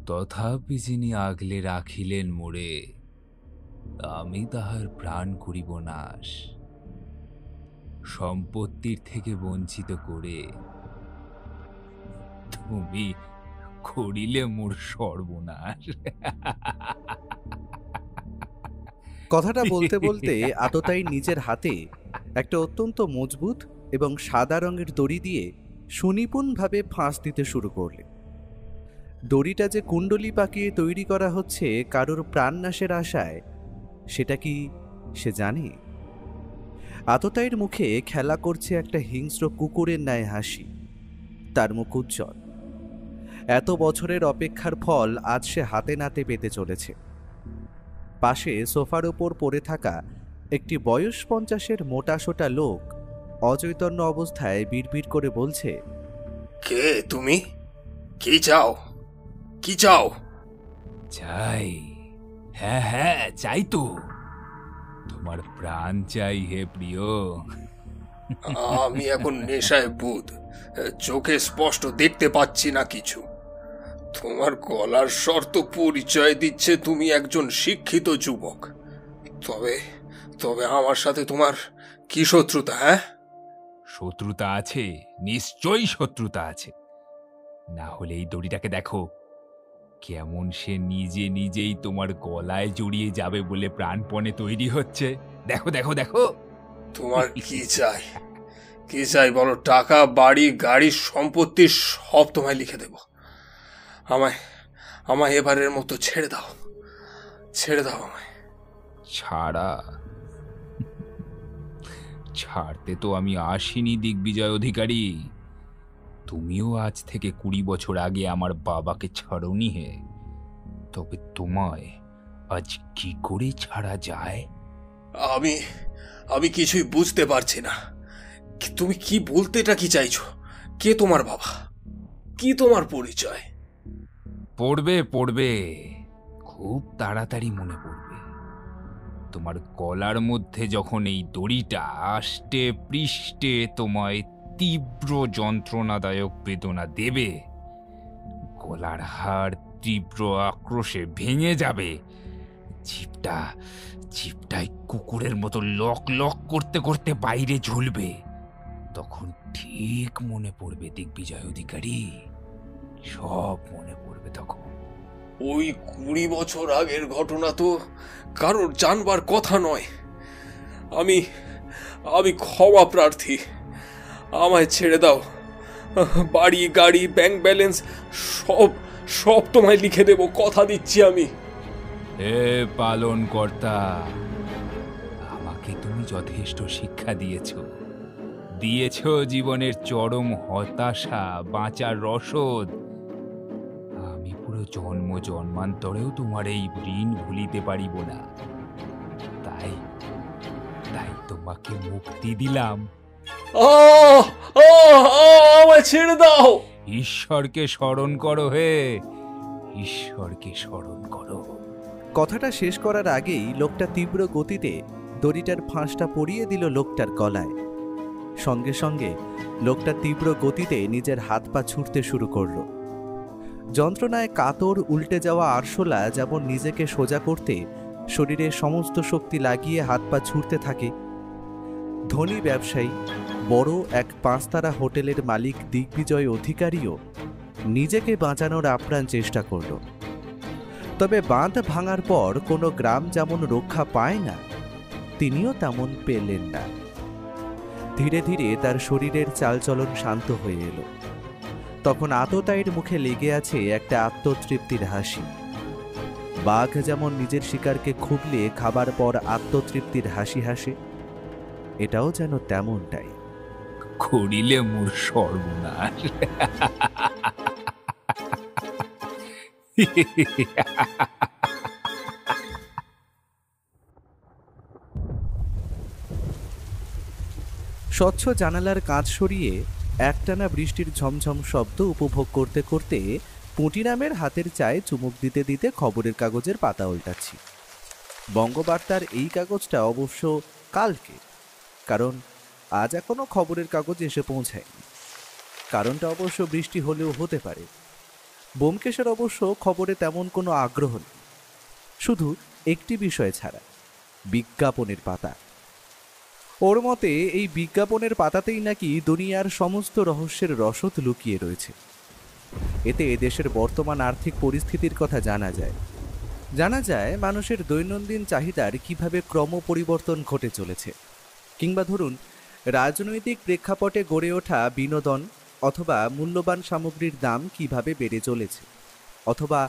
তথাপি যিনি আগলে রাখিলেন মোরে, আমি তাহার প্রাণ করিব নাশ। সম্পত্তির থেকে বঞ্চিত করে তুমি করিলে মোর সর্বনাশ। কথাটা বলতে বলতে আততায়ী নিজের হাতে একটা অত্যন্ত মজবুত এবং সাদা রঙের দড়ি দিয়ে সুনিপুণভাবে ফাঁস দিতে শুরু করলেন। দড়িটা যে কুণ্ডলি পাকিয়ে তৈরি করা হচ্ছে কারোর প্রাণনাশের আশায়, সেটা কি সে জানে? আততায়ীর মুখে খেলা করছে একটা হিংস্র কুকুরের ন্যায় হাসি। তার মুখ উজ্জ্বল। এত বছরের অপেক্ষার ফল আজ সে হাতে নাতে পেতে চলেছে। পাশে সোফার ওপর পড়ে থাকা একটি বয়স 50-এর মোটাসোটা লোক অচৈতন্য অবস্থায় বিড়বিড় করে বলছে, কে তুমি? কি চাও? কি চাও? চাই, হ্যাঁ হ্যাঁ চাই তো, তোমার প্রাণ চাই হে প্রিয়। আমি এখন নেশায় বুধ, চোখে স্পষ্ট দেখতে পাচ্ছি না কিছু। তোমার গলার স্বর তো পরিচয় দিচ্ছে তুমি একজন শিক্ষিত যুবক। তবে তবে আমার সাথে তোমার কি শত্রুতা? হ্যাঁ, শত্রুতা আছে, নিশ্চয়ই শত্রুতা আছে। না হলে এই দড়িটাকে দেখো, কেমন সে নিজে নিজেই তোমার গলায় জড়িয়ে যাবে বলে প্রাণপণে তৈরি হচ্ছে। দেখো দেখো দেখো। তোমার কি চাই? কি চাই বলো? টাকা, বাড়ি, গাড়ি, সম্পত্তি সব তোমায় লিখে দেব। আমায় আমায় এবারের মতো ছেড়ে দাও, ছেড়ে দাও আমায়। ছাড়া? ছাড়তে তো আমি আসিনি দিগ্বিজয় অধিকারী। তুমিও আজ থেকে 20 বছর আগে আমার বাবাকে ছাড়োনি হে। তবে তোমায় আজ কি করে ছাড়া যায়? আমি আমি কিছুই বুঝতে পারছি না। তুমি কি বলতেটা কি চাইছো? কে তোমার বাবা? কি তোমার পরিচয়? পড়বে পড়বে, খুব তাড়াতাড়ি মনে পড়বে। তোমার গলার মধ্যে যখন এই দড়িটা আষ্টে পৃষ্ঠে তোমায় তীব্র যন্ত্রণাদায়ক বেদনা দেবে, গলার হাড় তীব্র আক্রোশে ভেঙে যাবে, জিভটায় কুকুরের মতো লক লক করতে করতে বাইরে ঝুলবে, তখন ঠিক মনে পড়বে দিগ্বিজয় অধিকারী, সব মনে পড়বে তখন। ওই 20 বছর আগের ঘটনা তো কারোর জানবার কথা নয়। আমি আমি ক্ষমা প্রার্থী, আমায় ছেড়ে দাও। বাড়ি, গাড়ি, ব্যাংক ব্যালেন্স সব সব তোমায় লিখে দেব, কথা দিচ্ছি আমি। হে পালন কর্তা, আমাকে তুমি যথেষ্ট শিক্ষা দিয়েছ জীবনের চরম হতাশা বাঁচার রসদ। আমি পুরো জন্ম জন্মান্তরেও তোমার এই ঋণ ভুলিতে পারিব না। তাই তাই তোমাকে মুক্তি দিলাম। আমায় ছেড়ে দাও। ঈশ্বরকে স্মরণ করো হে, ঈশ্বরকে স্মরণ করো। কথাটা শেষ করার আগেই লোকটা তীব্র গতিতে দড়িটার ফাঁসটা পরিয়ে দিল লোকটার গলায়। সঙ্গে সঙ্গে লোকটা তীব্র গতিতে নিজের হাত পা ছুটতে শুরু করল। যন্ত্রণায় কাতর উল্টে যাওয়া আরশোলা যেমন নিজেকে সোজা করতে শরীরের সমস্ত শক্তি লাগিয়ে হাত পা ছুটতে থাকে, ধনী ব্যবসায়ী, বড় এক 5 তারা হোটেলের মালিক দিগ্বিজয় অধিকারীও নিজেকে বাঁচানোর আপ্রাণ চেষ্টা করল। তবে বাঁধ ভাঙার পর কোনো গ্রাম যেমন রক্ষা পায় না, তিনিও তেমন পেলেন না। ধীরে ধীরে তার শরীরের চালচলন শান্ত হয়ে এলো। তখন আততায়ীর মুখে লেগে আছে একটা আত্মতৃপ্তির হাসি। বাঘ যেমন নিজের শিকারকে খুবলে খাবার পর আত্মতৃপ্তির হাসি হাসে, এটাও যেন তেমনটাই। করিলে মোর সর্বনাশ। স্বচ্ছ জানালার কাঁচ সরিয়ে একটানা বৃষ্টির ঝমঝম শব্দ উপভোগ করতে করতে পুঁটিরামের হাতের চায়ে চুমুক দিতে দিতে খবরের কাগজের পাতা উল্টাচ্ছি। বঙ্গবার্তার এই কাগজটা অবশ্য কালকে, কারণ আজ এখনো খবরের কাগজ এসে পৌঁছায়নি। কারণটা অবশ্য বৃষ্টি হলেও হতে পারে। ব্যোমকেশের অবশ্য খবরে তেমন কোনো আগ্রহ নেই, শুধু একটি বিষয় ছাড়া, বিজ্ঞাপনের পাতা। ওর মতে এই বিজ্ঞাপনের পাতাতেই নাকি দুনিয়ার সমস্ত রহস্যের রসদ লুকিয়ে রয়েছে। এতে দেশের বর্তমান আর্থিক পরিস্থিতির কথা জানা যায়, মানুষের দৈনন্দিন চাহিদার কিভাবে ক্রম পরিবর্তন ঘটে চলেছে, কিংবা ধরুন রাজনৈতিক প্রেক্ষাপটে গড়ে ওঠা বিনোদন অথবা মূল্যবান সামগ্রীর দাম কিভাবে বেড়ে চলেছে, অথবা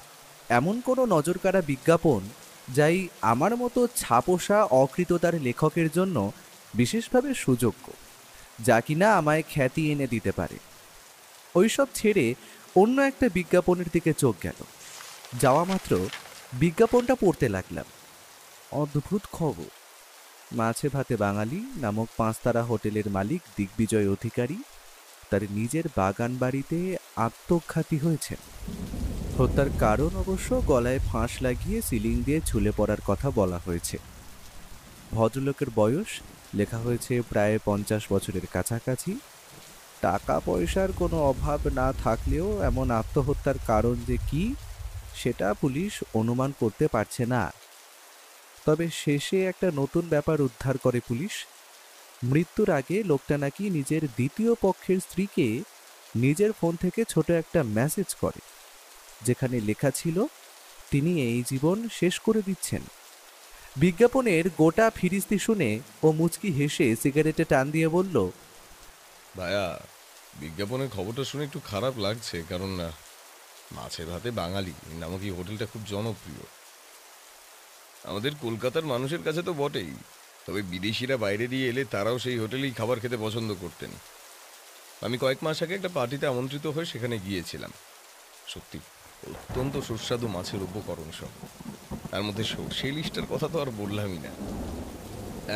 এমন কোনো নজরকাড়া বিজ্ঞাপন যাই আমার মতো ছাপোষা অকৃতদার লেখকের জন্য বিশেষভাবে সুযোগ্য, যা কিনা আমায় খ্যাতি এনে দিতে পারে। ওইসব ছেড়ে অন্য একটা বিজ্ঞাপনের দিকে চোখ গেল। যাওয়া মাত্র বিজ্ঞাপনটা পড়তে লাগলাম। অদ্ভুত খবর। মাছে ভাতে বাঙালি নামক 5 তারা হোটেলের মালিক দিগ্বিজয় অধিকারী তার নিজের বাগান বাড়িতে আত্মঘাতী হয়েছেন। হত্যার কারণ অবশ্য গলায় ফাঁস লাগিয়ে সিলিং দিয়ে ঝুলে পড়ার কথা বলা হয়েছে। ভদ্রলোকের বয়স লেখা হয়েছে প্রায় 50 বছরের কাছাকাছি। টাকা পয়সার কোনো অভাব না থাকলেও এমন আত্মহত্যার কারণ যে কি সেটা পুলিশ অনুমান করতে পারছে না। তবে শেষে একটা নতুন ব্যাপার উদ্ধার করে পুলিশ। মৃত্যুর আগে লোকটা নাকি নিজের দ্বিতীয় পক্ষের স্ত্রীকে নিজের ফোন থেকে ছোট একটা মেসেজ করে, যেখানে লেখা ছিল তিনি এই জীবন শেষ করে দিচ্ছেন। বিজ্ঞাপনের গোটা ফিরিস্তি শুনে ও মুচকি হেসে সিগারেটে টান দিয়ে বলল, ভাইয়া, বিজ্ঞাপনের খবরটা শুনে একটু খারাপ লাগছে, কারণ মাছে ভাতে বাঙালি নামক এই হোটেলটা খুব জনপ্রিয় আমাদের কলকাতার মানুষের কাছে তো বটেই, তবে বিদেশিরা বাইরে দিয়ে এলে তারাও সেই হোটেলেই খাবার খেতে পছন্দ করতেন। আমি কয়েক মাস আগে একটা পার্টিতে আমন্ত্রিত হয়ে সেখানে গিয়েছিলাম। সত্যি অত্যন্ত সুস্বাদু মাছের উপকরণ সব, তার মধ্যে সর্ষে ইলিশটার কথা তো আর বললামই না।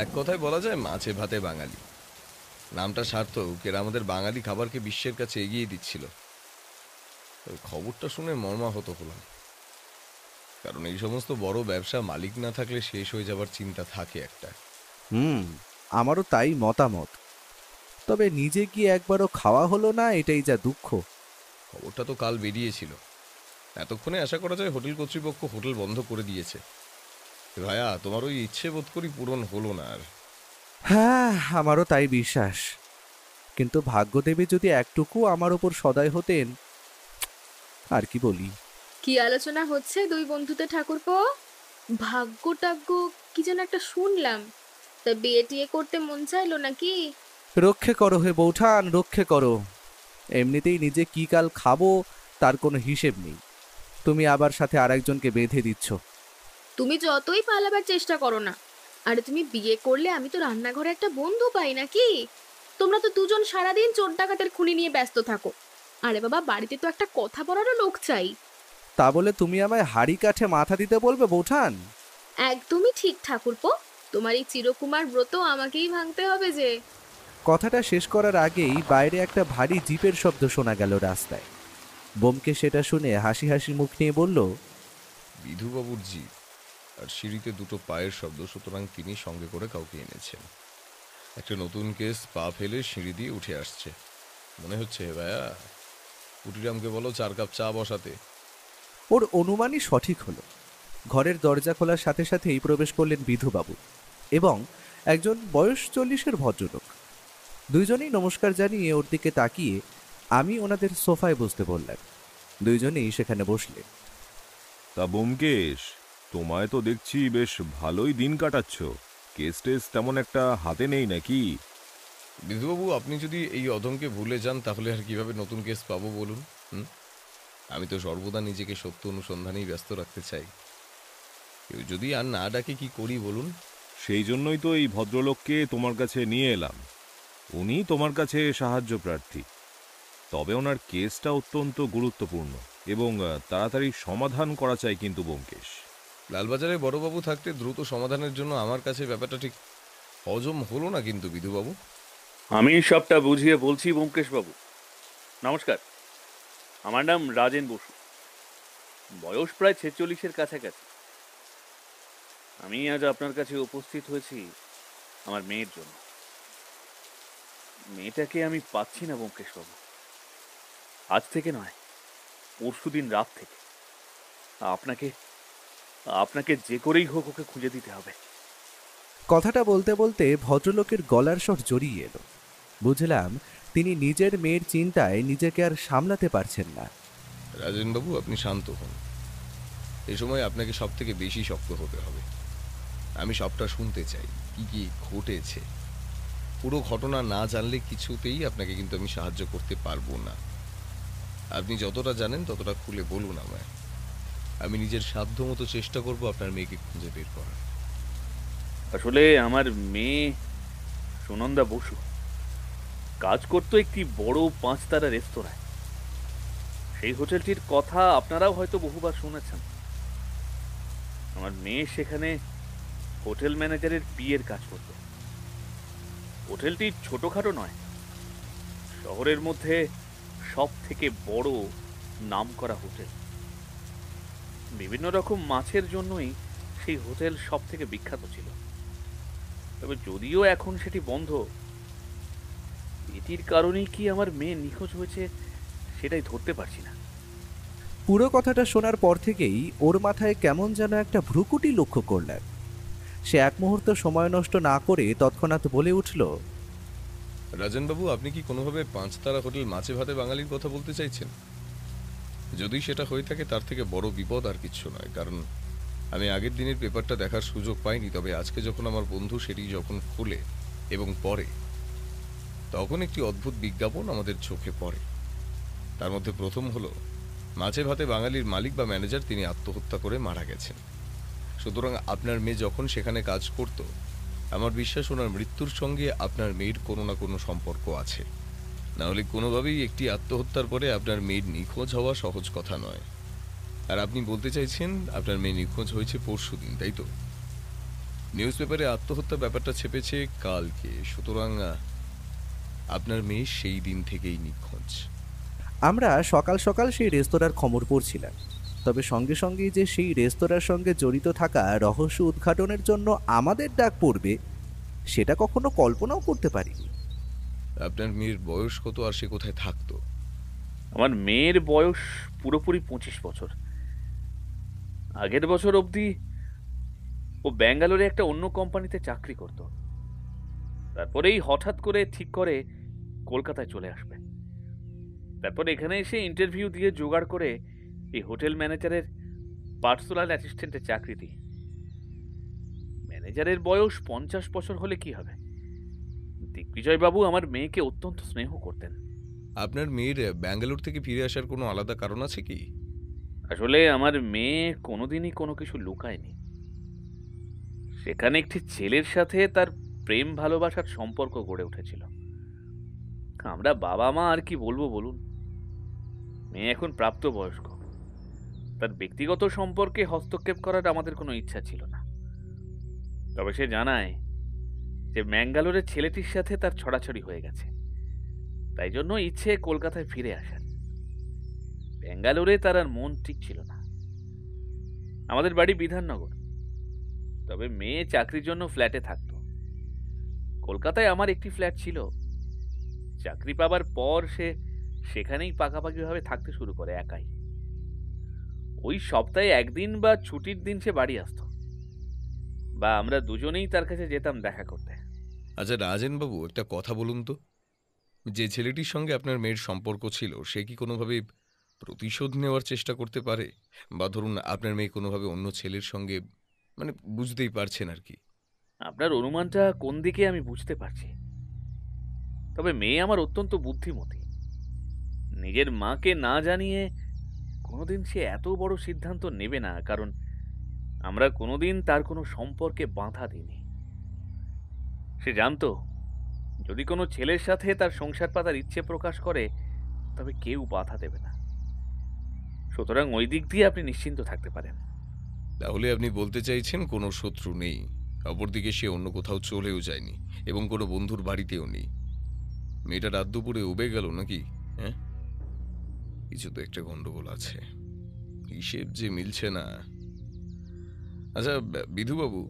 এক কথায় বলা যায় মাছে ভাতে বাঙালি নামটা সার্থক, এরা আমাদের বাঙালি খাবারকে বিশ্বের কাছে এগিয়ে দিচ্ছিল। ওই খবরটা শুনে মর্মাহত হলাম, কারণ এই সমস্ত বড় ব্যবসা মালিক না থাকলে শেষ হয়ে যাবার চিন্তা থাকে একটা। আমারও তাই মতামত। তবে নিজে গিয়ে একবারও খাওয়া হলো না, এটাই যা দুঃখ। খবরটা তো কাল বেরিয়েছিল, এতক্ষণে আশা করা যায় হোটেল কর্তৃপক্ষ হোটেল বন্ধ করে দিয়েছে। ভাইয়া, তোমার ওই ইচ্ছে বোধ করি পূরণ হলো না আর। হ্যাঁ, আমারও তাই বিশ্বাস। কিন্তু ভাগ্যদেবী যদি একটুকু আমার ওপর সদয় হতেন। আর কি বলি। কি আলোচনা হচ্ছে দুই বন্ধুতে ঠাকুরপো? ভাগ্য টাগ্য কি যেন একটা শুনলাম। তা বিয়ে টিয়ে করতে মন চাইলো নাকি? রক্ষে করো হে বৌঠান, রক্ষে করো। এমনিতেই নিজে কি কাল খাবো তার কোনো হিসেব নেই, তুমি আবার সাথে আরেকজনকে বেঁধে দিচ্ছ। তুমি যতই পালাবার চেষ্টা করো না, আরে তুমি বিয়ে করলে আমি তো রান্নাঘরে একটা বন্ধু পাই নাকি? তোমরা তো দুজন সারাদিন চোর ডাকাতের খুনি নিয়ে ব্যস্ত থাকো। আরে বাবা, বাড়িতে তো একটা কথা বলারও লোক চাই। তা বলে তুমি আমায় হাড়ি কাঠে মাথা দিতে বলবে বৌঠান? একদমই ঠিক ঠাকুরপো, তোমার এই চিরকুমার ব্রত আমাকেই ভাঙতে হবে যে। কথাটা শেষ করার আগেই বাইরে একটা ভারী জিপের শব্দ শোনা গেল রাস্তায়। বোমকে সেটা শুনে হাসি হাসি মুখ নিয়ে বলল, বিধুবাবুর জিপ, আর সিঁড়িতে দুটো পায়ের শব্দ, সুতরাং তিনি সঙ্গে করে কাউকে এনেছেন। একটা নতুন কেস পা ফেলে সিঁড়ি দিয়ে উঠে আসছে মনে হচ্ছে। ভাইয়া, কুটিরামকে বলো 4 কাপ চা বসাতে। ওর অনুমানই সঠিক হলো। ঘরের দরজা খোলার সাথে সাথেই প্রবেশ করলেন বিধুবাবু এবং একজন বয়স 40-এর ভদ্রলোক। দুইজনেই নমস্কার জানিয়ে ওর দিকে তাকিয়ে আমি ওনাদের সোফায় বসতে বললাম। দুইজনেই সেখানে বসলে। তা ব্যোমকেশ, তোমায় তো দেখছি বেশ ভালোই দিন কাটাচ্ছ। কেস টেস তেমন একটা হাতে নেই নাকি? বিধুবাবু, আপনি যদি এই অধমকে ভুলে যান তাহলে আর কিভাবে নতুন কেস পাবো বলুন? আমি তো সর্বদা নিজেকে সত্য অনুসন্ধানেই ব্যস্ত রাখতে চাই। কেউ যদি আর না ডাকে কি করি বলুন? সেই জন্যই তো এই ভদ্রলোককে তোমার কাছে নিয়ে এলাম। উনি তোমার কাছে সাহায্য প্রার্থী, তবে ওনার কেসটা অত্যন্ত গুরুত্বপূর্ণ এবং তাড়াতাড়ি সমাধান করা চাই। কিন্তু ব্যোমকেশ, লালবাজারে বড়বাবু থাকতে দ্রুত সমাধানের জন্য আমার কাছে ব্যাপারটা ঠিক হজম হলো না। কিন্তু বিধুবাবু, আমি সবটা বুঝিয়ে বলছি ব্যোমকেশ বাবু। নমস্কার, আমার নাম রাজেন বসু, বয়স প্রায় 46-এর কাছাকাছি। আমি আজ আপনার কাছে উপস্থিত হয়েছি আমার মেয়ের জন্য। মেয়েটাকে আমি পাচ্ছি না ব্যোমকেশ বাবু। আজ থেকে নয়, পরশুদিন রাত থেকে। আপনাকে আপনাকে যে করেই হোক ওকে খুঁজে দিতে হবে। কথাটা বলতে বলতে ভদ্রলোকের গলার স্বর জড়িয়ে এলো। বুঝলাম তিনি নিজের মেয়ের চিন্তায় নিজেকে আর সামলাতে পারছেন না। রাজেনবাবু, আপনি শান্ত হন। এ সময় আপনাকে সব থেকে বেশি শক্ত হতে হবে। আমি সবটা শুনতে চাই, কি কি ঘটেছে। পুরো ঘটনা না জানলে কিছুতেই আপনাকে কিন্তু আমি সাহায্য করতে পারবো না। আপনি যতটা জানেন ততটা খুলে বলুন আমায়। আমি নিজের সাধ্য মতো চেষ্টা করব আপনার মেয়েকে খুঁজে বের করার। আসলে আমার মেয়ে সুনন্দা বসু কাজ করতো একটি বড় 5 তারা রেস্তোরাঁয়। সেই হোটেলটির কথা আপনারাও হয়তো বহুবার শুনেছেন। আমার মেয়ে সেখানে হোটেল ম্যানেজারের বিয়ের কাজ করত। হোটেলটি ছোটখাটো নয়, শহরের মধ্যে সব থেকে বড় নামকরা হোটেল। বিভিন্ন রকম মাছের জন্যই সেই হোটেল সব থেকে বিখ্যাত ছিল। তবে যদিও এখন সেটি বন্ধ, এটির কারণেই কি আমার মেয়ে নিখোঁজ হয়েছে সেটাই ধরতে পারছি না। পুরো কথাটা শোনার পর থেকেই ওর মাথায় কেমন যেন একটা ভ্রুকুটি লক্ষ্য করলেন। সে এক মুহূর্ত সময় নষ্ট না করে তৎক্ষণাৎ বলে উঠল, রাজেনবাবু, আপনি কি কোনোভাবে 5 তারা হোটেল মাছে ভাতে বাঙালির কথা বলতে চাইছেন? যদি সেটা হয়ে থাকে তার থেকে বড় বিপদ আর কিচ্ছু নয়। কারণ আমি আগের দিনের পেপারটা দেখার সুযোগ পাইনি, তবে আজকে যখন আমার বন্ধু সেটি যখন খুলে এবং পড়ে, তখন একটি অদ্ভুত বিজ্ঞাপন আমাদের চোখে পড়ে। তার মধ্যে প্রথম হলো, মাছে ভাতে বাঙালির মালিক বা ম্যানেজার তিনি আত্মহত্যা করে মারা গেছেন। সুতরাং আপনার মেয়ে যখন সেখানে কাজ করত, আমার বিশ্বাস ওনার মৃত্যুর সঙ্গে আপনার মেয়ের কোনো না কোনো সম্পর্ক আছে। না হলে কোনোভাবেই একটি আত্মহত্যার পরে আপনার মেয়ের নিখোঁজ হওয়া সহজ কথা নয়। আর আপনি বলতে চাইছেন আপনার মেয়ে নিখোঁজ হয়েছে পরশুদিন, তাই তো? নিউজ পেপারে আত্মহত্যা ব্যাপারটা ছেপেছে কালকে। সুতরাং আপনার মেয়ে সেই দিন থেকেই নিখোঁজ। আমরা সকাল সকাল সেই রেস্তোরাঁর খবর পড়ছিলাম, তবে সঙ্গে সঙ্গেই যে সেই রেস্তোরাঁর সঙ্গে জড়িত থাকা রহস্য উদ্ঘাটনের জন্য আমাদের ডাক পড়বে সেটা কখনো কল্পনাও করতে পারিনি। আপনার মেয়ের বয়স কত আর সে কোথায় থাকতো? আমার মেয়ের বয়স পুরোপুরি 25 বছর। আগের বছর অবধি ও ব্যাঙ্গালোরে একটা অন্য কোম্পানিতে চাকরি করত। তারপরেই হঠাৎ করে ঠিক করে কলকাতায় চলে আসবে। তারপর এখানে এসে ইন্টারভিউ দিয়ে জোগাড় করে এই হোটেল ম্যানেজারের পার্সোনাল অ্যাসিস্ট্যান্টের চাকরি দিই। ম্যানেজারের বয়স 50 বছর হলে কি হবে? দিগ্বিজয়বাবু আমার মেয়েকে অত্যন্ত স্নেহ করতেন। আপনার মেয়ের ব্যাঙ্গালোর থেকে ফিরে আসার কোনো আলাদা কারণ আছে কি? আসলে আমার মেয়ে কোনোদিনই কোনো কিছু লুকায়নি। সেখানে একটি ছেলের সাথে তার প্রেম ভালোবাসার সম্পর্ক গড়ে উঠেছিল। আমরা বাবা মা আর কি বলবো বলুন। মেয়ে এখন প্রাপ্তবয়স্ক, তার ব্যক্তিগত সম্পর্কে হস্তক্ষেপ করার আমাদের কোনো ইচ্ছা ছিল না। তবে সে জানায় যে ম্যাঙ্গালোরের ছেলেটির সাথে তার ছড়াছড়ি হয়ে গেছে, তাই জন্য ইচ্ছে কলকাতায় ফিরে আসার। ব্যাঙ্গালোরে তার আর মন ঠিক ছিল না। আমাদের বাড়ি বিধাননগর, তবে মেয়ে চাকরির জন্য ফ্ল্যাটে থাকতো। কলকাতায় আমার একটি ফ্ল্যাট ছিল। চাকরি পাবার পর সে সেখানেই পাকাপাকিভাবে থাকতে শুরু করে একাই। ওই সপ্তাহে একদিন বা ছুটির দিন সে বাড়ি আসতো, বা আমরা দুজনেই তার কাছে যেতাম দেখা করতে। আচ্ছা রাজেনবাবু, একটা কথা বলুন তো, যে ছেলেটির সঙ্গে আপনার মেয়ের সম্পর্ক ছিল সে কি কোনোভাবে প্রতিশোধ নেওয়ার চেষ্টা করতে পারে? বা ধরুন আপনার মেয়ে কোনোভাবে অন্য ছেলের সঙ্গে, মানে বুঝতেই পারছেন আর কি। আপনার অনুমানটা কোন দিকে আমি বুঝতে পারছি। তবে মেয়ে আমার অত্যন্ত বুদ্ধিমতী। নিজের মাকে না জানিয়ে কোনোদিন সে এত বড় সিদ্ধান্ত নেবে না, কারণ আমরা কোনোদিন তার কোনো সম্পর্কে বাধা দিইনি। সে জানতো যদি কোনো ছেলের সাথে তার সংসার পাতার ইচ্ছে প্রকাশ করে তবে কেউ বাধা দেবে না। সুতরাং ওই দিক দিয়ে আপনি নিশ্চিন্ত থাকতে পারেন। তাহলে আপনি বলতে চাইছেন কোনো শত্রু নেই, অপরদিকে সে অন্য কোথাও চলেও যায়নি এবং কোনো বন্ধুর বাড়িতেও নেই। মেয়েটা রাত দুপুরে উবে গেল নাকি? হ্যাঁ, কিছু তো একটা গন্ডগোল আছে, হিসেব যে মিলছে না। আচ্ছা বিধুবাবু,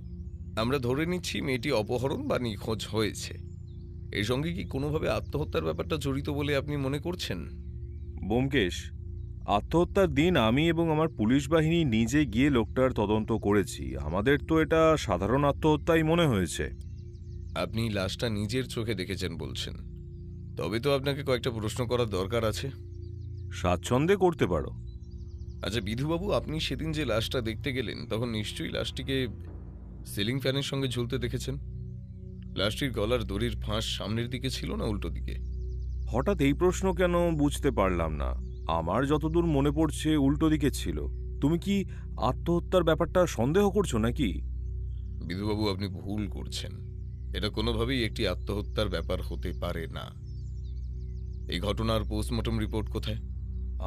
আমরা ধরে নিচ্ছি মেয়েটি অপহরণ বা নিখোঁজ হয়েছে। এর সঙ্গে কি কোনোভাবে আত্মহত্যার ব্যাপারটা জড়িত বলে আপনি মনে করছেন? ব্যোমকেশ, আত্মহত্যার দিন আমি এবং আমার পুলিশ বাহিনী নিজে গিয়ে লোকটার তদন্ত করেছি। আমাদের তো এটা সাধারণ আত্মহত্যাই মনে হয়েছে। আপনি লাশটা নিজের চোখে দেখেছেন বলছেন, তবে তো আপনাকে কয়েকটা প্রশ্ন করার দরকার আছে। স্বাচ্ছন্দ্যে করতে পারো। আচ্ছা বিধুবাবু, আপনি সেদিন যে লাশটা দেখতে গেলেন তখন নিশ্চয়ই লাশটিকে সিলিং ফ্যানের সঙ্গে ঝুলতে দেখেছেন। লাশটির গলার দড়ির ফাঁস সামনের দিকে ছিল না উল্টো দিকে? হঠাৎ এই প্রশ্ন কেন বুঝতে পারলাম না। আমার যতদূর মনে পড়ছে উল্টো দিকে ছিল। তুমি কি আত্মহত্যার ব্যাপারটা সন্দেহ করছো নাকি? বিধুবাবু, আপনি ভুল করছেন। এটা কোনোভাবেই একটি আত্মহত্যার ব্যাপার হতে পারে না। এই ঘটনার পোস্টমর্টম রিপোর্ট কোথায়?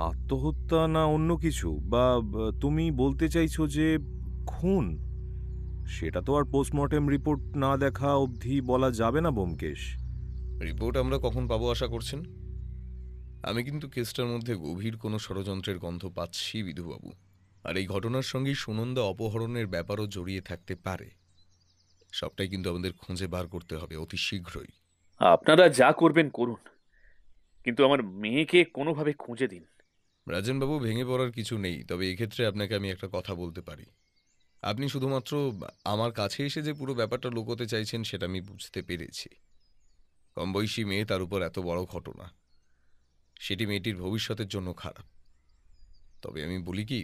আত্মহত্যা না অন্য কিছু? বা তুমি বলতে চাইছো যে খুন? সেটা তো আর পোস্টমর্টেম রিপোর্ট না দেখা অবধি বলা যাবে না ব্যোমকেশ। রিপোর্ট আমরা কখন পাবো আশা করছেন? আমি কিন্তু কেসটার মধ্যে গভীর কোনো ষড়যন্ত্রের গন্ধ পাচ্ছি বিধুবাবু। আর এই ঘটনার সঙ্গেই সুনন্দা অপহরণের ব্যাপারও জড়িয়ে থাকতে পারে। সবটাই কিন্তু আমাদের খুঁজে বার করতে হবে অতি শীঘ্রই। আপনারা যা করবেন করুন, কিন্তু আমার মেয়েকে কোনোভাবে খুঁজে দিন। রাজেনবাবু, ভেঙে পড়ার কিছু নেই, তবে এক্ষেত্রে আপনাকে আমি একটা কথা বলতে পারি। আপনি শুধুমাত্র আমার কাছে এসে যে পুরো ব্যাপারটা লুকোতে চাইছেন সেটা আমি বুঝতে পেরেছি। কম বয়সী মেয়ে, তার উপর এত বড় ঘটনা, সেটি মেয়েটির ভবিষ্যতের জন্য খারাপ। তবে আমি বলি কি,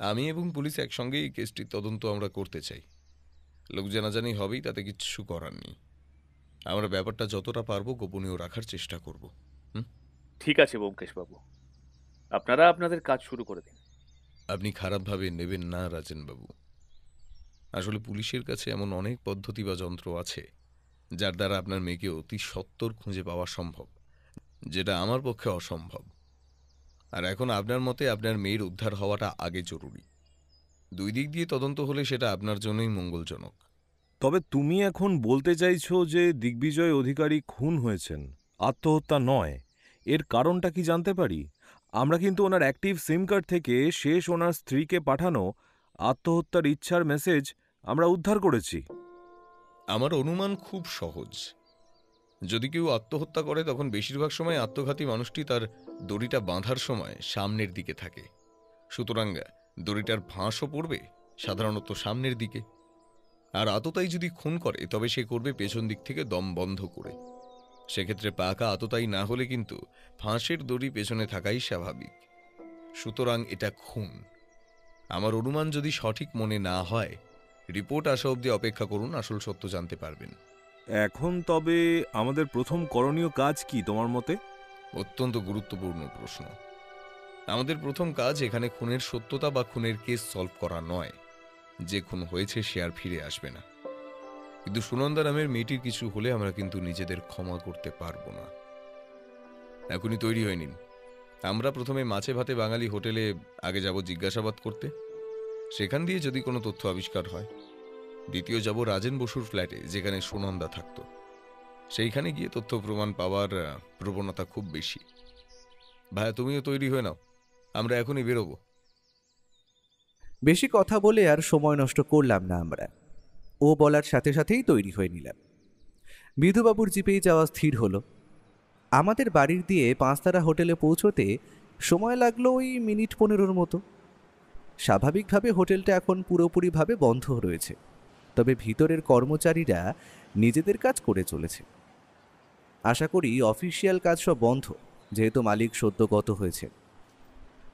আমি এবং পুলিশ একসঙ্গে এই কেসটির তদন্ত আমরা করতে চাই। লোক জানাজানি হবেই, তাতে কিচ্ছু করার নেই। আমরা ব্যাপারটা যতটা পারবো গোপনীয় রাখার চেষ্টা করব। ঠিক আছে ব্যোমকেশ বাবু, আপনারা আপনাদের কাজ শুরু করে দিন। আপনি খারাপভাবে নেবেন না রাজেনবাবু। আসলে পুলিশের কাছে এমন অনেক পদ্ধতি বা যন্ত্র আছে যার দ্বারা আপনার মেয়েকে অতি সত্বর খুঁজে পাওয়া সম্ভব, যেটা আমার পক্ষে অসম্ভব। আর এখন আপনার মতে আপনার মেয়ের উদ্ধার হওয়াটা আগে জরুরি। দুই দিক দিয়ে তদন্ত হলে সেটা আপনার জন্যই মঙ্গলজনক। তবে তুমি এখন বলতে চাইছো যে দিগ্বিজয় অধিকারী খুন হয়েছেন, আত্মহত্যা নয়। এর কারণটা কি জানতে পারি? আমরা কিন্তু ওনার অ্যাক্টিভ সিম কার্ড থেকে শেষ ওনার স্ত্রীকে পাঠানো আত্মহত্যার ইচ্ছার মেসেজ আমরা উদ্ধার করেছি। আমার অনুমান খুব সহজ। যদি কেউ আত্মহত্যা করে তখন বেশিরভাগ সময় আত্মঘাতী মানুষটি তার দড়িটা বাঁধার সময় সামনের দিকে থাকে। সুতরাং দড়িটার ফাঁসও পড়বে সাধারণত সামনের দিকে। আর আততায়ী যদি খুন করে তবে সে করবে পেছন দিক থেকে দম বন্ধ করে। সেক্ষেত্রে পাকা আততায়ী না হলে কিন্তু ফাঁসের দড়ি পেছনে থাকাই স্বাভাবিক। সুতরাং এটা খুন। আমার অনুমান যদি সঠিক মনে না হয়, রিপোর্ট আসা অবধি অপেক্ষা করুন, আসল সত্য জানতে পারবেন। এখন তবে আমাদের প্রথম করণীয় কাজ কি তোমার মতে? অত্যন্ত গুরুত্বপূর্ণ প্রশ্ন। আমাদের প্রথম কাজ এখানে খুনের সত্যতা বা খুনের কেস সলভ করা নয়। যে খুন হয়েছে সে আর ফিরে আসবে না, কিন্তু সুনন্দা নামের মেয়েটির কিছু হলে আমরা কিন্তু নিজেদের ক্ষমা করতে পারবো না। এখনই তৈরি হয়ে নিন। আমরা প্রথমে মাছে ভাতে বাঙালি হোটেলে আগে যাব জিজ্ঞাসাবাদ করতে। সেখান দিয়ে যদি কোনো তথ্য আবিষ্কার হয়, দ্বিতীয় যাব রাজেন বসুর ফ্ল্যাটে যেখানে সুনন্দা থাকত। সেইখানে গিয়ে তথ্য প্রমাণ পাওয়ার প্রবণতা খুব বেশি। ভাইয়া, তুমিও তৈরি হয়ে নাও, আমরা এখনই বেরোবো। বেশি কথা বলে আর সময় নষ্ট করলাম না আমরা। ও বলার সাথে সাথেই তৈরি হয়ে নিলাম। বিধুবাবুর জিপেই যাওয়া স্থির হলো। আমাদের বাড়ির দিয়ে 5 তারা হোটেলে পৌঁছতে সময় লাগলো ওই মিনিট 15 মতো। স্বাভাবিকভাবে হোটেলটা এখন পুরোপুরিভাবে বন্ধ রয়েছে, তবে ভিতরের কর্মচারীরা নিজেদের কাজ করে চলেছে। আশা করি অফিসিয়াল কাজ সব বন্ধ, যেহেতু মালিক সদ্যগত হয়েছে।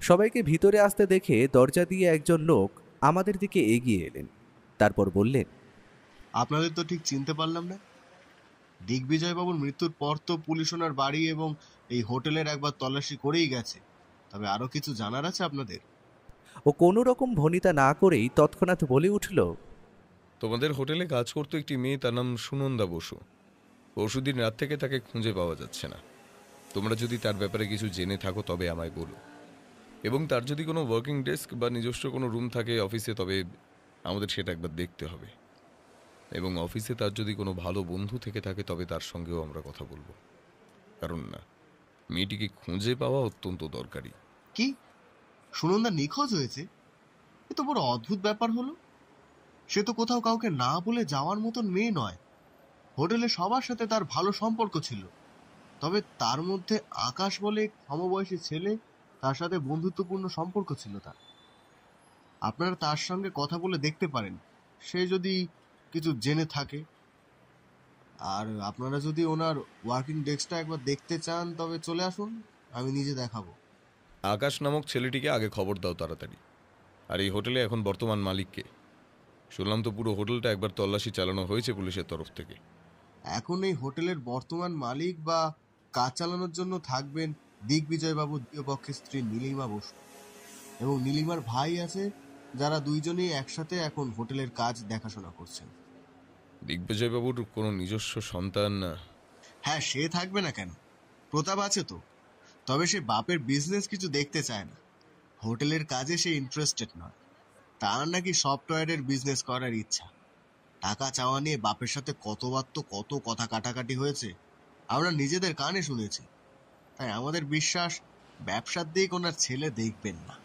সবাইকে ভিতরে আসতে দেখে দরজা দিয়ে একজন লোক আমাদের দিকে এগিয়ে এলেন। তারপর বললেন, আপনাদের তো ঠিক চিনতে পারলাম না। দিগ্বিজয়বাবুর মৃত্যুর পর তো পুলিশ ওনার বাড়ি এবং এই হোটেলের একবার তল্লাশি করেই গেছে, তবে আরো কিছু জানার আছে আপনাদের? ও কোনো রকম ভনিতা না করেই তৎক্ষণাৎ বলে উঠল, তোমাদের হোটেলে কাজ করতো একটি মেয়ে, তার নাম সুনন্দা বসু। পরশুদিন রাত থেকে তাকে খুঁজে পাওয়া যাচ্ছে না। তোমরা যদি তার ব্যাপারে কিছু জেনে থাকো তবে আমায় বলো, এবং তার যদি কোনো ওয়ার্কিং ডেস্ক বা নিজস্ব কোনো রুম থাকে অফিসে, তবে আমাদের সেটা একবার দেখতে হবে। এবং অফিসে তার যদি কোনো ভালো বন্ধু থেকে থাকে তবে তার সঙ্গেও আমরা কথা বলবো, কারণ না, মেয়েটিকে খুঁজে পাওয়া অত্যন্ত দরকারি। কি, সুনন্দা নিখোঁজ হয়েছে? এ তো বড় অদ্ভুত ব্যাপার হলো। সে তো কোথাও কাউকে না বলে যাওয়ার মতন মেয়ে নয়। হোটেলে সবার সাথে তার ভালো সম্পর্ক ছিল, তবে তার মধ্যে আকাশ বলে সমবয়সী ছেলে তার সাথে বন্ধুত্বপূর্ণ সম্পর্ক ছিল তার। আপনারা তার সঙ্গে কথা বলে দেখতে পারেন, সে যদি কিছু জেনে থাকে। আর আপনারা যদি ওনার ওয়ার্কিং ডেস্কটা একবার দেখতে চান তবে চলে আসুন, আমি নিজে দেখাবো। আকাশ নামক ছেলেটিকে আগে খবর দাও তাড়াতাড়ি। আর এই হোটেলে এখন বর্তমান মালিককে? শুনলাম তো পুরো হোটেলটা একবার তল্লাশি চালানো হয়েছে পুলিশের তরফ থেকে। এখন এই হোটেলের বর্তমান মালিক বা কাজ চালানোর জন্য থাকবেন দিগ্বিজয়বাবুর দ্বিতীয় পক্ষের স্ত্রী নীলিমা বসু এবং নীলিমার ভাই আছে, যারা দুইজনেই একসাথে এখন হোটেলের কাজ দেখাশোনা করছেন। দিগ্বিজয়বাবুর কোনো নিজস্ব সন্তান? হ্যাঁ, সে থাকবে না কেন, প্রতাপ আছে তো। তবে সে বাপের বিজনেস কিছু দেখতে চায় না, হোটেলের কাজে সে ইন্টারেস্টেড নয়। তার নাকি সফটওয়্যারের বিজনেস করার ইচ্ছা। টাকা চাওয়া নিয়ে বাপের সাথে কতবার তো কত কথা কাটাকাটি হয়েছে, আমরা নিজেদের কানে শুনেছি। তাই আমাদের বিশ্বাস ব্যবসার দিক ওনার ছেলে দেখবেন না।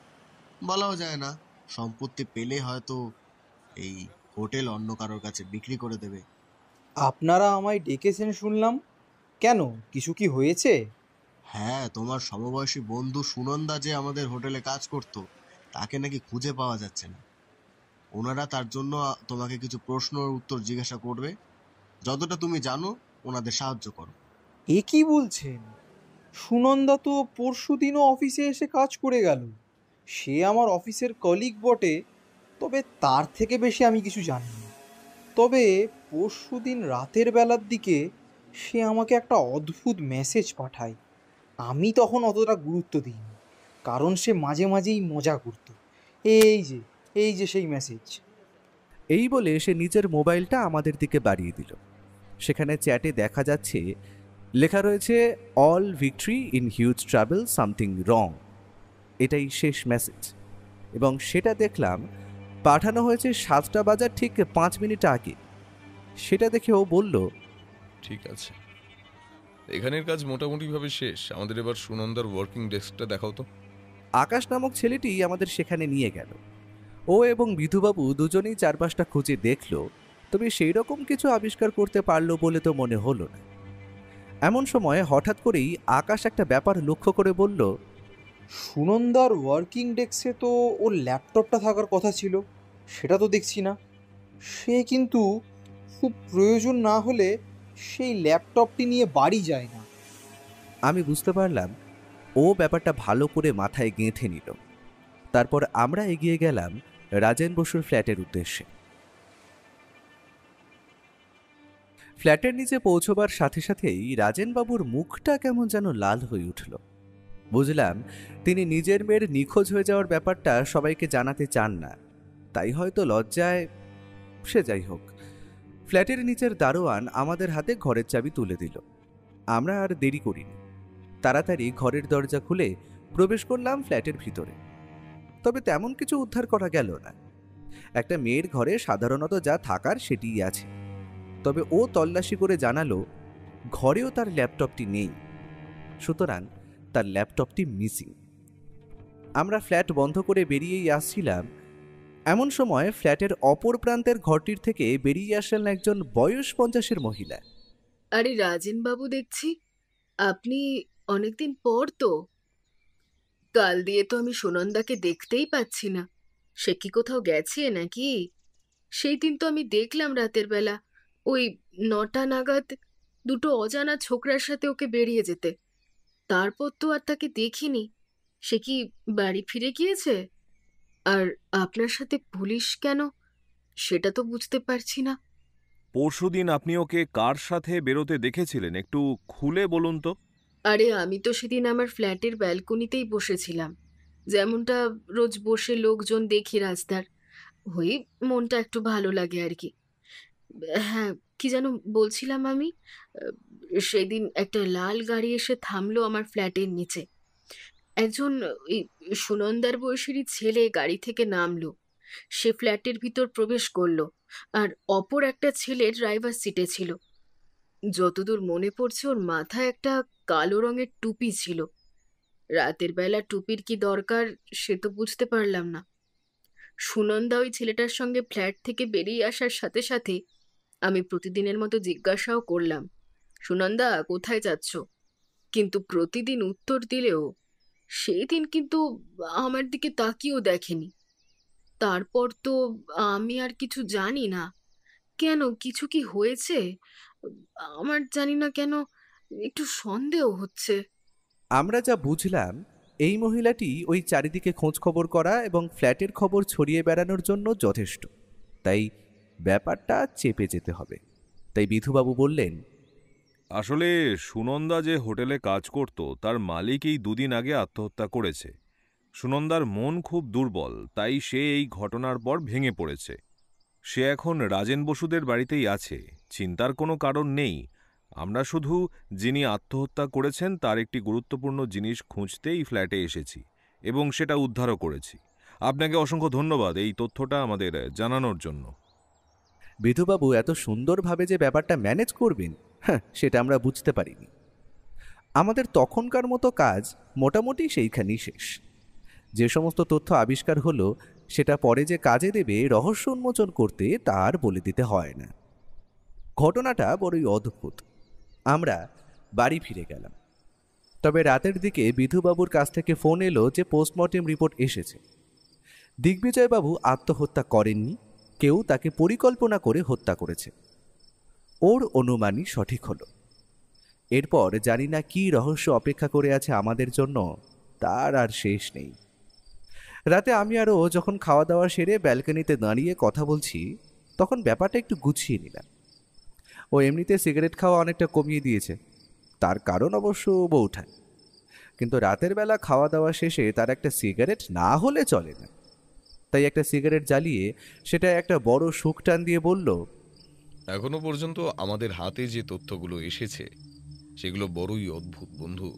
বলাও যায় না, সম্পত্তি পেলে হয়তো এই হোটেল অন্য কারোর কাছে বিক্রি করে দেবে। আপনারা আমায় ডেকেছেন শুনলাম, কেন কিছু কি হয়েছে? হ্যাঁ, তোমার সমবয়সী বন্ধু সুনন্দা যে আমাদের হোটেলে কাজ করত, তাকে নাকি খুঁজে পাওয়া যাচ্ছে না। ওনারা তার জন্য তোমাকে কিছু প্রশ্নের উত্তর জিজ্ঞাসা করবে, যতটা তুমি জানো ওনাদের সাহায্য করো। এ কি বলছেন? সুনন্দা তো পরশুদিনও অফিসে এসে কাজ করে গেল। সে আমার অফিসের কলিগ বটে, তবে তার থেকে বেশি আমি কিছু জানি না। তবে পরশুদিন রাতের বেলার দিকে সে আমাকে একটা অদ্ভুত মেসেজ পাঠায়। আমি তখন অতটা গুরুত্ব দিইনি, কারণ সে মাঝে মাঝেই মজা করত। এই যে সেই মেসেজ। এই বলে সে নিজের মোবাইলটা আমাদের দিকে বাড়িয়ে দিল। সেখানে চ্যাটে দেখা যাচ্ছে লেখা রয়েছে, all victory in huge travel, something wrong. এটাই শেষ মেসেজ। এবং সেটা দেখলাম পাঠানো হয়েছে 7টা বাজার ঠিক 5 মিনিট আগে। সেটা দেখে ও বলল, ঠিক আছে, এখানের কাজ মোটামুটিভাবে শেষ। আমাদের এবার সুনন্দার ওয়ার্কিং ডেস্কটা দেখাও তো। আকাশ নামক ছেলেটি আমাদের সেখানে নিয়ে গেল। ও এবং বিধুবাবু দুজনেই চারপাশটা খুঁজে দেখল, তবে সেই রকম কিছু আবিষ্কার করতে পারলো বলে তো মনে হলো না। এমন সময় হঠাৎ করেই আকাশ একটা ব্যাপার লক্ষ্য করে বলল, সুনন্দার ওয়ার্কিং ডেস্কে তো ওর ল্যাপটপটা থাকার কথা ছিল, সেটা তো দেখছি না। সে কিন্তু খুব প্রয়োজন না হলে সেই ল্যাপটপটি নিয়ে বাড়ি যায় না। আমি বুঝতে পারলাম ও ব্যাপারটা ভালো করে মাথায় গেঁথে নিল। তারপর আমরা এগিয়ে গেলাম রাজেন বসুর ফ্ল্যাটের উদ্দেশ্যে। ফ্ল্যাটের নিচে পৌঁছবার সাথে সাথেই রাজেনবাবুর মুখটা কেমন যেন লাল হয়ে উঠল। বুঝলাম তিনি নিজের মেয়ের নিখোঁজ হয়ে যাওয়ার ব্যাপারটা সবাইকে জানাতে চান না, তাই হয়তো লজ্জায়। সে যাই হোক, ফ্ল্যাটের নিচের দারোয়ান আমাদের হাতে ঘরের চাবি তুলে দিল। আমরা আর দেরি করিনি, তাড়াতাড়ি ঘরের দরজা খুলে প্রবেশ করলাম ফ্ল্যাটের ভিতরে। তবে তেমন কিছু উদ্ধার করা গেল না। একটা মেয়ের ঘরে সাধারণত যা থাকার সেটিই আছে। তবে ও তল্লাশি করে জানালো ঘরেও তার ল্যাপটপটি নেই, সুতরাং তার ল্যাপটপটি মিসিং। আমরা ফ্ল্যাট বন্ধ করে বেরিয়েই আসছিলাম, এমন সময় ফ্ল্যাটের অপর প্রান্তের ঘরটির থেকে বেরিয়ে আসলেন একজন বয়স 50-এর মহিলা। আরে রাজেন বাবু, দেখছি আপনি অনেকদিন পর তো। কাল দিয়ে তো আমি সুনন্দাকে দেখতেই পাচ্ছি না। সে কি কোথাও গেছে নাকি? সেই দিন তো আমি দেখলাম রাতের বেলা ওই 9টা নাগাদ দুটো অজানা ছোকরার সাথে ওকে বেরিয়ে যেতে। তারপর তো আর তাকে দেখিনি। সে কি বাড়ি ফিরে গিয়েছে? আর আপনার সাথে পুলিশ কেন, সেটা তো বুঝতে পারছি না। পরশুদিন আপনি ওকে কার সাথে বেরোতে দেখেছিলেন, একটু খুলে বলুন তো। আরে আমি তো সেদিন আমার ফ্ল্যাটের ব্যালকনিতেই বসেছিলাম, যেমনটা রোজ বসে লোকজন দেখি রাস্তার। ওই মনটা একটু ভালো লাগে আর কি। হ্যাঁ, কি যেন বলছিলাম আমি। সেদিন একটা লাল গাড়ি এসে থামলো আমার ফ্ল্যাটের নিচে। একজন ওই সুনন্দার বয়সেরই ছেলে গাড়ি থেকে নামলো। সে ফ্ল্যাটের ভিতর প্রবেশ করলো, আর অপর একটা ছেলে ড্রাইভার সিটে ছিল। যতদূর মনে পড়ছে ওর মাথায় একটা কালো রঙের টুপি ছিল। রাতের বেলা টুপির কি দরকার সে তো বুঝতে পারলাম না। সুনন্দা ওই ছেলেটার সঙ্গে ফ্ল্যাট থেকে বেরিয়ে আসার সাথে সাথে আমি প্রতিদিনের মতো জিজ্ঞাসাও করলাম, সুনন্দা কোথায় যাচ্ছ? কিন্তু প্রতিদিন উত্তর দিলেও সেই দিন কিন্তু আমার দিকে তাকিয়েও দেখেনি। তারপর তো আমি আর কিছু জানি না। কেন, কিছু কি হয়েছে? আমার জানি না কেন একটু সন্দেহ হচ্ছে। আমরা যা বুঝলাম, এই মহিলাটি ওই চারিদিকে খোঁজ খবর করা এবং ফ্ল্যাটের খবর ছড়িয়ে বেড়ানোর জন্য যথেষ্ট। তাই ব্যাপারটা চেপে যেতে হবে। তাই বিধুবাবু বললেন, আসলে সুনন্দা যে হোটেলে কাজ করত তার মালিক এই দুদিন আগে আত্মহত্যা করেছে। সুনন্দার মন খুব দুর্বল, তাই সে এই ঘটনার পর ভেঙে পড়েছে। সে এখন রাজেন বসুদের বাড়িতেই আছে, চিন্তার কোনো কারণ নেই। আমরা শুধু যিনি আত্মহত্যা করেছেন তার একটি গুরুত্বপূর্ণ জিনিস খুঁজতেই ফ্ল্যাটে এসেছি এবং সেটা উদ্ধারও করেছি। আপনাকে অসংখ্য ধন্যবাদ এই তথ্যটা আমাদের জানানোর জন্য। বিধুবাবু এত সুন্দরভাবে যে ব্যাপারটা ম্যানেজ করবেন, সেটা আমরা বুঝতে পারিনি। আমাদের তখনকার মতো কাজ মোটামুটি সেইখানেই শেষ। যে সমস্ত তথ্য আবিষ্কার হলো সেটা পরে যে কাজে দেবে রহস্য উন্মোচন করতে তার বলে দিতে হয় না। ঘটনাটা বড়ই অদ্ভুত। আমরা বাড়ি ফিরে গেলাম। তবে রাতের দিকে বিধুবাবুর কাছ থেকে ফোন এলো যে পোস্টমর্টেম রিপোর্ট এসেছে। দিগ্বিজয়বাবু আত্মহত্যা করেননি, কেউ তাকে পরিকল্পনা করে হত্যা করেছে। ওর অনুমানই সঠিক হলো। এরপর জানি না কি রহস্য অপেক্ষা করে আছে আমাদের জন্য, তার আর শেষ নেই। রাতে আমি আর ও যখন খাওয়া দাওয়া সেরে ব্যালকনিতে দাঁড়িয়ে কথা বলছি, তখন ব্যাপারটা একটু গুছিয়ে নিলাম। ও এমনিতে সিগারেট খাওয়া অনেকটা কমিয়ে দিয়েছে, তার কারণ অবশ্য বউঠান। কিন্তু রাতের বেলা খাওয়া দাওয়া শেষে তার একটা সিগারেট না হলে চলে না। তাই একটা সিগারেট জ্বালিয়ে সেটা একটা বড় শুক টান দিয়ে বলল, এখনো পর্যন্ত আমাদের হাতে যে তথ্যগুলো এসেছে সেগুলো বড়ই অদ্ভুত বন্ধু।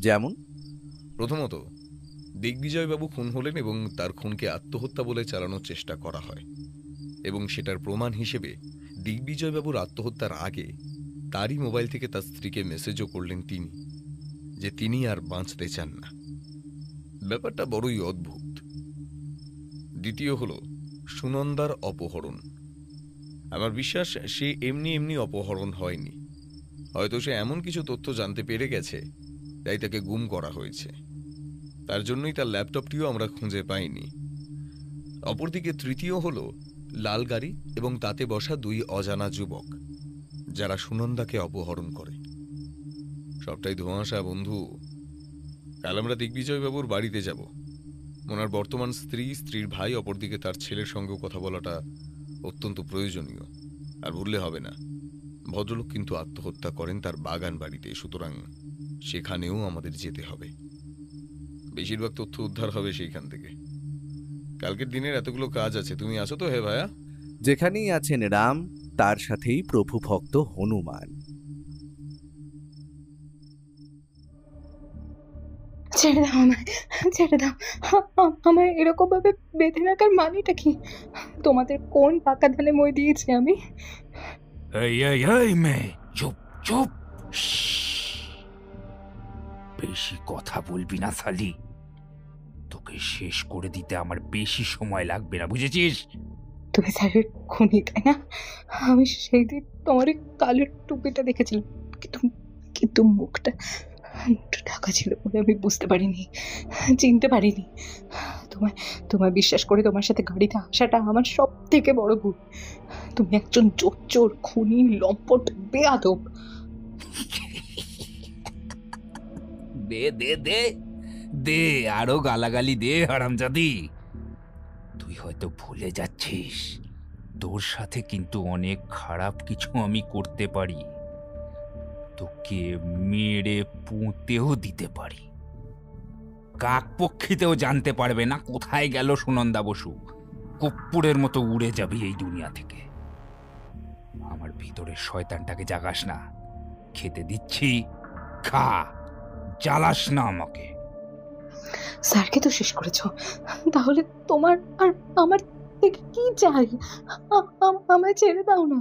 যেমন? প্রথমত, দিগ্বিজয়বাবু খুন হলেন এবং তার খুনকে আত্মহত্যা বলে চালানোর চেষ্টা করা হয়, এবং সেটার প্রমাণ হিসেবে দিগ্বিজয়বাবুর আত্মহত্যার আগে তারই মোবাইল থেকে তার স্ত্রীকে মেসেজও করলেন তিনি, যে তিনি আর বাঁচতে চান না। ব্যাপারটা বড়ই অদ্ভুত। দ্বিতীয় হলো সুনন্দার অপহরণ। আমার বিশ্বাস সে এমনি এমনি অপহরণ হয়নি। হয়তো সে এমন কিছু তথ্য জানতে পেরে গেছে, তাই তাকে গুম করা হয়েছে। তার জন্যই তার ল্যাপটপটিও আমরা খুঁজে পাইনি। অপরদিকে তৃতীয় হলো লাল গাড়ি এবং তাতে বসা দুই অজানা যুবক, যারা সুনন্দাকে অপহরণ করে। সবটাই ধোঁয়াশা বন্ধু। কাল আমরা দিগ্বিজয়বাবুর বাড়িতে যাব। ওনার বর্তমান স্ত্রী, স্ত্রীর ভাই, অপরদিকে তার ছেলের সঙ্গেও কথা বলাটা অত্যন্ত প্রয়োজনীয়। আর ভুললে হবে না, ভদ্রলোক কিন্তু আত্মহত্যা করেন তার বাগান বাড়িতে, সুতরাং সেখানেও আমাদের যেতে হবে। বেশিরভাগ তথ্য উদ্ধার হবে সেইখান থেকে। কালকের দিনের এতগুলো কাজ আছে, তুমি আছো তো? হে ভাইয়া। যেখানেই আছেন রাম, তার সাথেই প্রভু ভক্ত হনুমান। ছেড়ে দাও আমায়, ছেড়ে দাও। আমায় এরকম ভাবে বেঁধে রাখার মানেটা কি? তোমাদের কোন পাকা ধানে মই দিয়েছি আমি? এই এই এই মেয়ে, চুপ চুপ। বেশি কথা বলবি না শালি। তোকে শেষ করে দিতে আমার বেশি সময় লাগবে না, বুঝেছিস? তুমি স্যারের খুনি, তাই না? আমি সেই দিন তোমার এই কালের টুপিটা দেখেছিলাম, কিন্তু কিন্তু মুখটা ঢাকা ছিল বলে আমি বুঝতে পারিনি, চিনতে পারিনি। তোমায় তোমায় বিশ্বাস করে তোমার সাথে গাড়িতে আসাটা আমার সব থেকে বড় ভুল। তুমি একজন চোর, খুনি, লম্পট, বেয়াদব। দে দে দে দে, আরো গালাগালি দে হারামজাদি। তুই হয়তো ভুলে যাচ্ছিস, তোর সাথে কিন্তু অনেক খারাপ কিছু আমি করতে পারি। তোকে মেরে পুঁতেও দিতে পারি। কাকপক্ষীতেও জানতে পারবে না কোথায় গেল সুনন্দা বসু। কপ্পুরের মতো উড়ে যাবি এই দুনিয়া থেকে। আমার ভিতরের শয়তানটাকে জাগাস না। খেতে দিচ্ছি, খা, জ্বালাস না আমাকে। স্যারকে তো শেষ করেছো, তাহলে তোমার আর আমার থেকে কি চাই? আমায় ছেড়ে দাও না।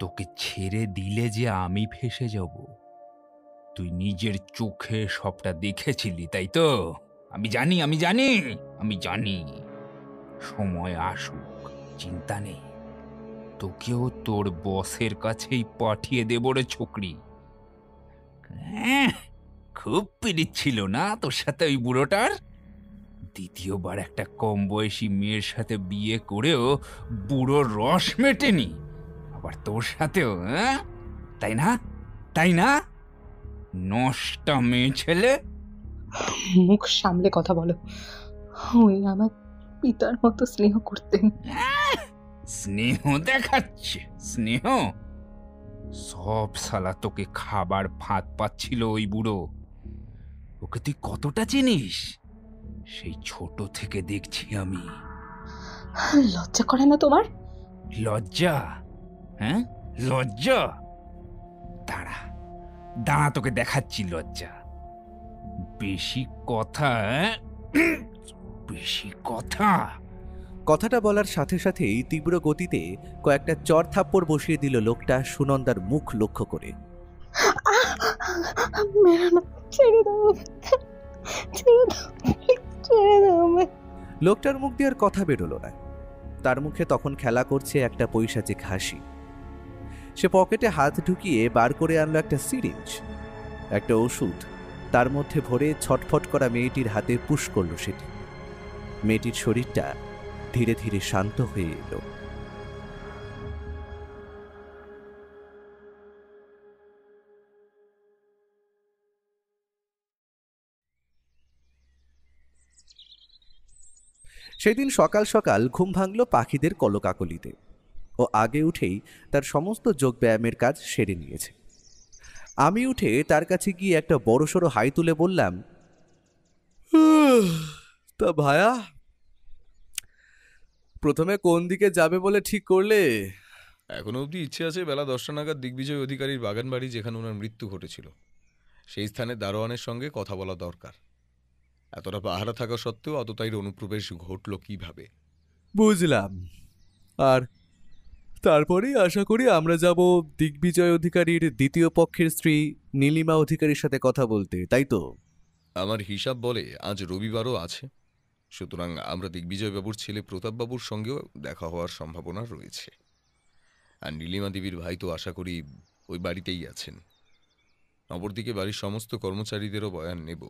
তোকে ছেড়ে দিলে যে আমি ফেঁসে যাব। তুই নিজের চোখে সবটা দেখেছিলি, তাই তো? আমি জানি আমি জানি আমি জানি। সময় আসুক, চিন্তা নেই। তোকেও তোর বসের কাছেই পাঠিয়ে দেব রে ছোকরি। খুব পিরিত ছিল না তোর সাথে ওই বুড়োটার? দ্বিতীয়বার একটা কম বয়সী মেয়ের সাথে বিয়ে করেও বুড়োর রস মেটেনি, আবার তোর সাথেও, হ্যাঁ? তাই না, তাই না? নষ্টা মেয়ে ছেলে। মুখ সামলে কথা বলো। উনি আমার পিতার মতো স্নেহ করতেন। স্নেহ দেখাচ্ছে? স্নেহ? সব শালা তোকে খাবার ফাঁদ পাচ্ছিল ওই বুড়ো। ওকে তুই কতটা চিনিস? সেই ছোট থেকে দেখছি আমি। লজ্জা করে না তোমার? লজ্জা? হ্যাঁ, লজ্জা? দাঁড়া দাঁড়া, তোকে দেখাচ্ছি লজ্জা। বেশি কথা, বেশি কথা। কথাটা বলার সাথে সাথেই তীব্র গতিতে কয়েকটা চড় থাপ্পড় বসিয়ে দিল লোকটা সুনন্দার মুখ লক্ষ্য করে। মেরো না, ছেড়ে দাও, ছেড়ে দাও, ছেড়ে দাও আমায়। লোকটার মুখ দিয়ে আর কথা বেরোলো না। তার মুখে তখন খেলা করছে একটা পৈশাচিক হাসি। সে পকেটে হাত ঢুকিয়ে বার করে আনলো একটা সিরিঞ্জ, একটা ওষুধ তার মধ্যে ভরে ছটফট করা মেয়েটির হাতে পুশ করলো সেটি। মেয়েটির শরীরটা ধীরে ধীরে শান্ত হয়ে এলো। সেদিন সকাল সকাল ঘুম ভাঙল পাখিদের কলকাকলিতে। ও আগে উঠেই তার সমস্ত যোগব্যায়ামের কাজ সেরে নিয়েছে। আমি উঠে তার কাছে গিয়ে একটা বড়সড় হাই তুলে বললাম, তা ভায়া, প্রথমে কোন দিকে যাবে বলে ঠিক করলে? এখনো অবধি ইচ্ছে আছে বেলা 10টা নাগাদ দিগ্বিজয় অধিকারীর বাগান বাড়ি, যেখানে ওনার মৃত্যু ঘটেছিল, সেই স্থানে দারোয়ানের সঙ্গে কথা বলা দরকার। এতটা পাহারা থাকা সত্ত্বেও অতটাই অনুপ্রবেশ ঘটল কিভাবে? বুঝলাম। আর তারপরেই আশা করি আমরা যাব দিগ্বিজয় অধিকারীর দ্বিতীয় পক্ষের স্ত্রী নীলিমা অধিকারীর সাথে কথা বলতে, তাই তো? আমার হিসাব বলে আজ রবিবারও আছে, সুতরাং আমরা দিগ্বিজয়বাবুর ছেলে প্রতাপবাবুর সঙ্গেও দেখা হওয়ার সম্ভাবনা রয়েছে। আর নীলিমা দেবীর ভাই তো আশা করি ওই বাড়িতেই আছেন। অপরদিকে বাড়ির সমস্ত কর্মচারীদেরও বয়ান নেব।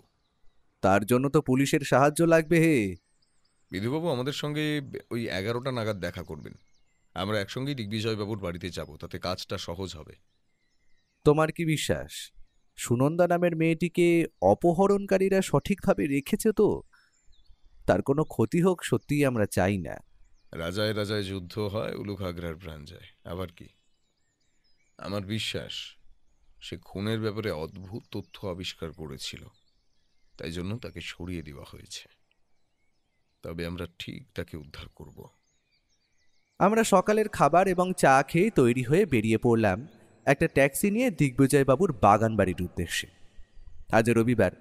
তার জন্য তো পুলিশের সাহায্য লাগবে হে। বিধুবাবু আমাদের সঙ্গে ওই 11টা নাগাদ দেখা করবেন। আমরা একসঙ্গেই দিগ্বিজয়বাবুর বাড়িতে যাব, তাতে কাজটা সহজ হবে। তোমার কি বিশ্বাস সুনন্দা নামের মেয়েটিকে অপহরণকারীরা সঠিকভাবে রেখেছে তো? তার কোনো ক্ষতি হোক সত্যিই আমরা চাই না। রাজায় রাজায় যুদ্ধ হয়, উলুক আগ্রার প্রাণ যায়, আবার কি? আমার বিশ্বাস সে খুনের ব্যাপারে অদ্ভুত তথ্য আবিষ্কার করেছিল, তাই জন্য তাকে সরিয়ে দেওয়া হয়েছে। তবে আমরা ঠিক তাকে উদ্ধার করব। আমরা সকালের খাবার এবং চা খেয়ে তৈরি হয়ে বেরিয়ে পড়লাম একটা ট্যাক্সি নিয়ে দিগ্বিজয়বাবুর বাগান বাড়ির উদ্দেশ্যে। আজ রবিবার,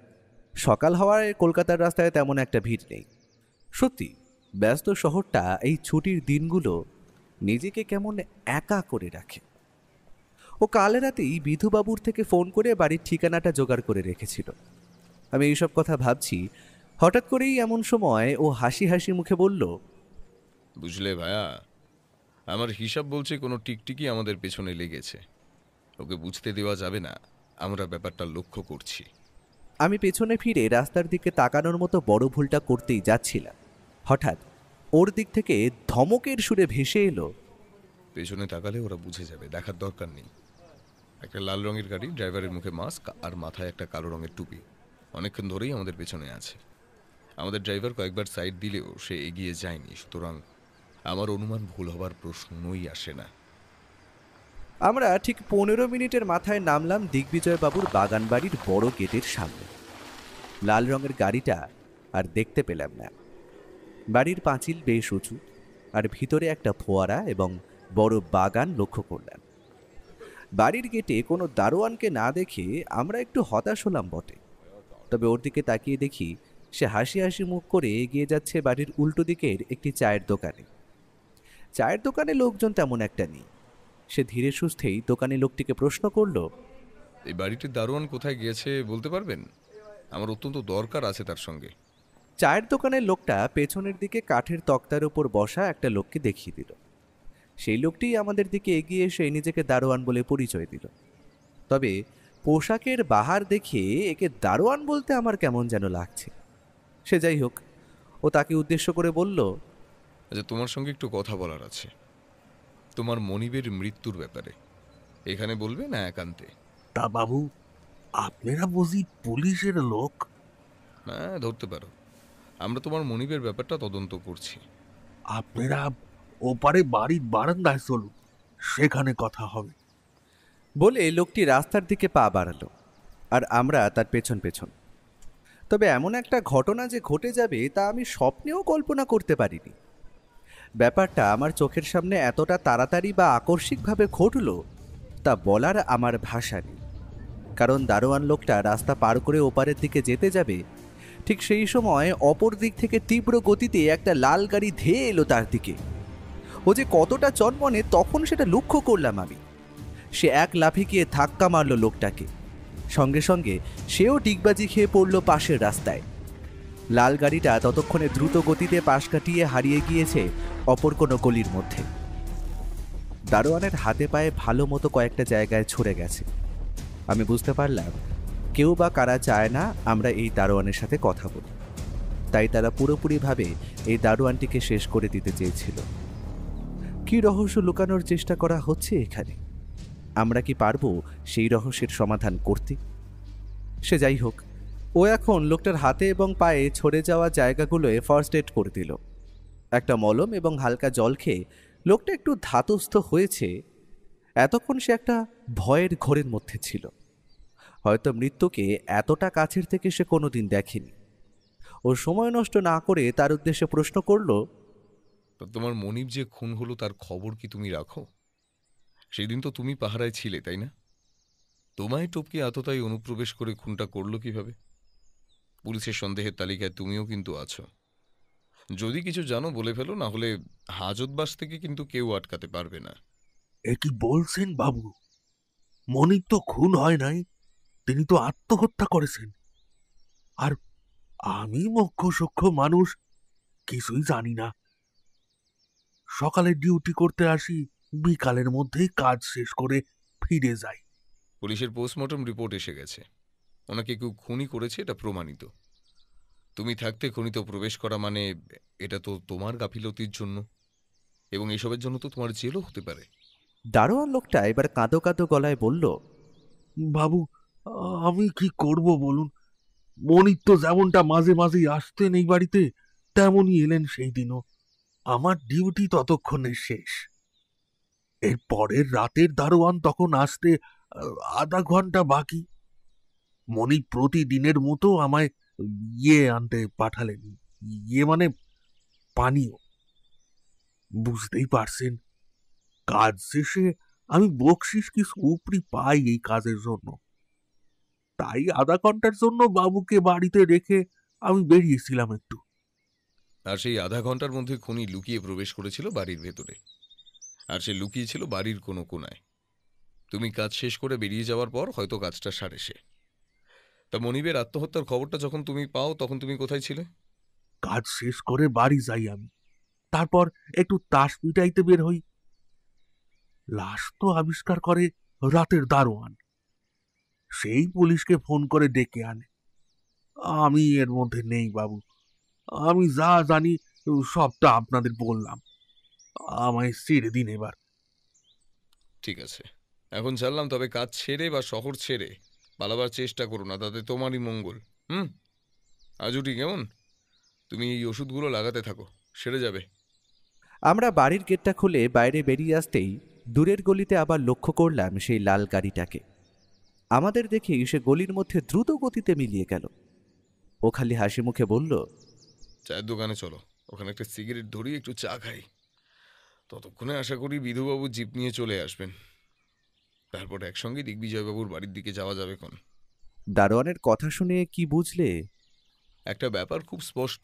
সকাল হওয়ায় কলকাতার রাস্তায় তেমন একটা ভিড় নেই। সত্যি ব্যস্ত শহরটা এই ছুটির দিনগুলো নিজেকে কেমন একা করে রাখে। ও কাল রাতেই বিধুবাবুর থেকে ফোন করে বাড়ির ঠিকানাটা জোগাড় করে রেখেছিল। আমি এইসব কথা ভাবছি, হঠাৎ করেই এমন সময় ও হাসি হাসি মুখে বলল, বুঝলে ভায়া, আমার হিসাব বলছে কোনো টিকটিকি আমাদের পেছনে লেগেছে। ওকে বুঝতে দেওয়া যাবে না আমরা ব্যাপারটা লক্ষ্য করছি। আমি পেছনে ফিরে রাস্তার দিকে তাকানোর মতো বড় ভুলটা করতেই যাচ্ছিলাম, হঠাৎ ওর দিক থেকে ধমকের সুরে ভেসে এলো, পেছনে তাকালে ওরা বুঝে যাবে, দেখার দরকার নেই। একটা লাল রঙের গাড়ি, ড্রাইভারের মুখে মাস্ক আর মাথায় একটা কালো রঙের টুপি, অনেকক্ষণ ধরেই আমাদের পেছনে আছে। আমাদের ড্রাইভার কয়েকবার সাইড দিলেও সে এগিয়ে যায়নি, সুতরাং আমার অনুমান ভুল হবার প্রশ্নই আসে না। আমরা ঠিক 15 মিনিটের মাথায় নামলাম দিগ্বিজয়বাবুর বাগান বাড়ির বড় গেটের সামনে। লাল রঙের গাড়িটা আর দেখতে পেলাম না। বাড়ির পাঁচিল বেশ উঁচু, আর ভিতরে একটা ফোয়ারা এবং বড় বাগান লক্ষ্য করলাম। বাড়ির গেটে কোনো দারোয়ানকে না দেখে আমরা একটু হতাশ হলাম বটে, তবে ওর দিকে তাকিয়ে দেখি সে হাসি হাসি মুখ করে এগিয়ে যাচ্ছে বাড়ির উল্টো দিকের একটি চায়ের দোকানে। চায়ের দোকানে লোকজন তেমন একটা নেই। সে ধীরে সুস্থেই দোকানি লোকটিকে প্রশ্ন করল, এই বাড়িটির দারোয়ান কোথায় গিয়েছে বলতে পারবেন? আমার অত্যন্ত দরকার আছে তার সঙ্গে। চায়ের দোকানের লোকটা পেছনের দিকে কাঠের তক্তার উপর বসা একটা লোককে দেখিয়ে দিল। সেই লোকটি আমাদের দিকে এগিয়ে এসে নিজেকে দারোয়ান বলে পরিচয় দিল। তবে পোশাকের বাহার দেখে একে দারোয়ান বলতে আমার কেমন যেন লাগছে। সে যাই হোক, ও তাকে উদ্দেশ্য করে বলল, আচ্ছা, তোমার সঙ্গে একটু কথা বলার আছে, তোমার মনিবের মৃত্যুর ব্যাপারে। এখানে বলবে না একান্তে? তা বাবু, আপনারা বুঝি পুলিশের লোক? হ্যাঁ, ধরতে পারো। আমরা তোমার মনিবের ব্যাপারটা তদন্ত করছি। আপনারা ওপারে বাড়ির বারান্দায় চলুন, সেখানে কথা হবে। বলে লোকটি রাস্তার দিকে পা বাড়ালো, আর আমরা তার পেছন পেছন। তবে এমন একটা ঘটনা যে ঘটে যাবে তা আমি স্বপ্নেও কল্পনা করতে পারিনি। ব্যাপারটা আমার চোখের সামনে এতটা তাড়াতাড়ি বা আকস্মিকভাবে ঘটল তা বলার আমার ভাষা নেই। কারণ দারোয়ান লোকটা রাস্তা পার করে ওপারের দিকে যেতে যাবে, ঠিক সেই সময় অপর দিক থেকে তীব্র গতিতে একটা লাল গাড়ি ধেয়ে এলো তার দিকে। ও যে কতটা চনমনে তখন সেটা লক্ষ্য করলাম আমি। সে এক লাফে গিয়ে ধাক্কা মারল লোকটাকে, সঙ্গে সঙ্গে সেও ডিগবাজি খেয়ে পড়ল পাশের রাস্তায়। লাল গাড়িটা ততক্ষণে দ্রুত গতিতে পাশ কাটিয়ে হারিয়ে গিয়েছে অপর কোনো গলির মধ্যে। দারোয়ানের হাতে পায়ে ভালো মতো কয়েকটা জায়গায় ছড়ে গেছে। আমি বুঝতে পারলাম কেউ বা কারা চায় না আমরা এই দারোয়ানের সাথে কথা বলি, তাই তারা পুরোপুরিভাবে এই দারোয়ানটিকে শেষ করে দিতে চেয়েছিল। কি রহস্য লুকানোর চেষ্টা করা হচ্ছে এখানে? আমরা কি পারবো সেই রহস্যের সমাধান করতে? সে যাই হোক, ও এখন লোকটার হাতে এবং পায়ে ছড়ে যাওয়া জায়গাগুলোয় ফার্স্ট এড করে দিল। একটা মলম এবং হালকা জল খেয়ে লোকটা একটু ধাতস্থ হয়েছে। এতক্ষণ সে একটা ভয়ের ঘোরের মধ্যে ছিল। হয়তো মৃত্যুকে এতটা কাছের থেকে সে কোনোদিন দেখেনি। ও সময় নষ্ট না করে তার উদ্দেশ্যে প্রশ্ন করল, তোমার মনিব যে খুন হলো তার খবর কি তুমি রাখো? সেদিন তো তুমি পাহারায় ছিলে, তাই না? তোমায় টপকে এতটাই অনুপ্রবেশ করে খুনটা করলো কিভাবে? পুলিশের সন্দেহের তালিকায় তুমিও কিন্তু আছো। যদি কিছু জানো বলে ফেলো, না হলে হাজতবাস থেকে কিন্তু কেউ আটকাতে পারবে না। এ কি বলছেন বাবু? মনিব তো খুন হয় নাই, তিনি তো আত্মহত্যা করেছেন। আর আমি মুখ্য সূক্ষ্ম মানুষ, কিছুই জানি না। সকালে ডিউটি করতে আসি, বিকালের মধ্যেই কাজ শেষ করে ফিরে যাই। পুলিশের পোস্টমর্টম রিপোর্ট এসে গেছে, ওনাকে কেউ খুনই করেছে, এটা প্রমাণিত। তুমি থাকতে খনিতে প্রবেশ করা মানে এটা তো তোমার গাফিলতির জন্য, এবং এসবের জন্য তো তোমার জেলও হতে পারে। দারোয়ান লোকটা এবার কাঁদো কাঁদো গলায় বলল, বাবু, আমি কি করব বলুন? মনিব তো যেমনটা মাঝে মাঝেই আসতেন এই বাড়িতে, তেমনই এলেন সেই দিনও। আমার ডিউটি ততক্ষণে শেষ। এর পরের রাতের দারোয়ান তখন আসতে আধা ঘন্টা বাকি। মনিব প্রতিদিনের মতো আমায় আনতে পাঠালেন। মানে পানীয়। বুঝতেই পারছেন, কাজ শেষে আমি বকশিস কি উপরি পাই এই কাজের জন্য। তাই আধা ঘন্টার জন্য বাবুকে বাড়িতে রেখে আমি বেরিয়েছিলাম একটু। আর সেই আধা ঘন্টার মধ্যে খুনি লুকিয়ে প্রবেশ করেছিল বাড়ির ভেতরে, আর সে লুকিয়েছিল বাড়ির কোনো কোনায়। তুমি কাজ শেষ করে বেরিয়ে যাওয়ার পর হয়তো কাজটা সারে সে। তা মনিবের আত্মহত্যার খবরটা যখন তুমি পাও তখন তুমি কোথায় ছিলে? কাজ শেষ করে বাড়ি যাই আমি, তারপর একটু তাস পিটাইতে বের হই। লাশ তো আবিষ্কার করে রাতের দারোয়ান, সেই পুলিশকে ফোন করে ডেকে আনে। আমি এর মধ্যে নেই বাবু। আমি যা জানি সবটা আপনাদের বললাম, আমায় ছেড়ে দিন এবার। ঠিক আছে, এখন জানলাম। তবে কাজ ছেড়ে বা শহর ছেড়ে পালাবার চেষ্টা করো না, তাতে তোমারই মঙ্গল। আজুটি কেমন? তুমি এই ওষুধগুলো লাগাতে থাকো, সেরে যাবে। আমরা বাড়ির গেটটা খুলে বাইরে বেরিয়ে আসতেই দূরের গলিতে আবার লক্ষ্য করলাম সেই লাল গাড়িটাকে। আমাদের দেখেই সে গলির মধ্যে দ্রুত গতিতে মিলিয়ে গেল। ও খালি হাসি মুখে বলল, চায়ের দোকানে চলো, ওখানে একটা সিগারেট ধরি, একটু চা খাই। ততক্ষণে আশা করি বিধুবাবু জিপ নিয়ে চলে আসবেন। তারপর একসঙ্গে দিগ্বিজয়বাবুর বাড়ির দিকে যাওয়া যাবে। কোন দারোয়ানের কথা শুনে কি বুঝলে? একটা ব্যাপার খুব স্পষ্ট,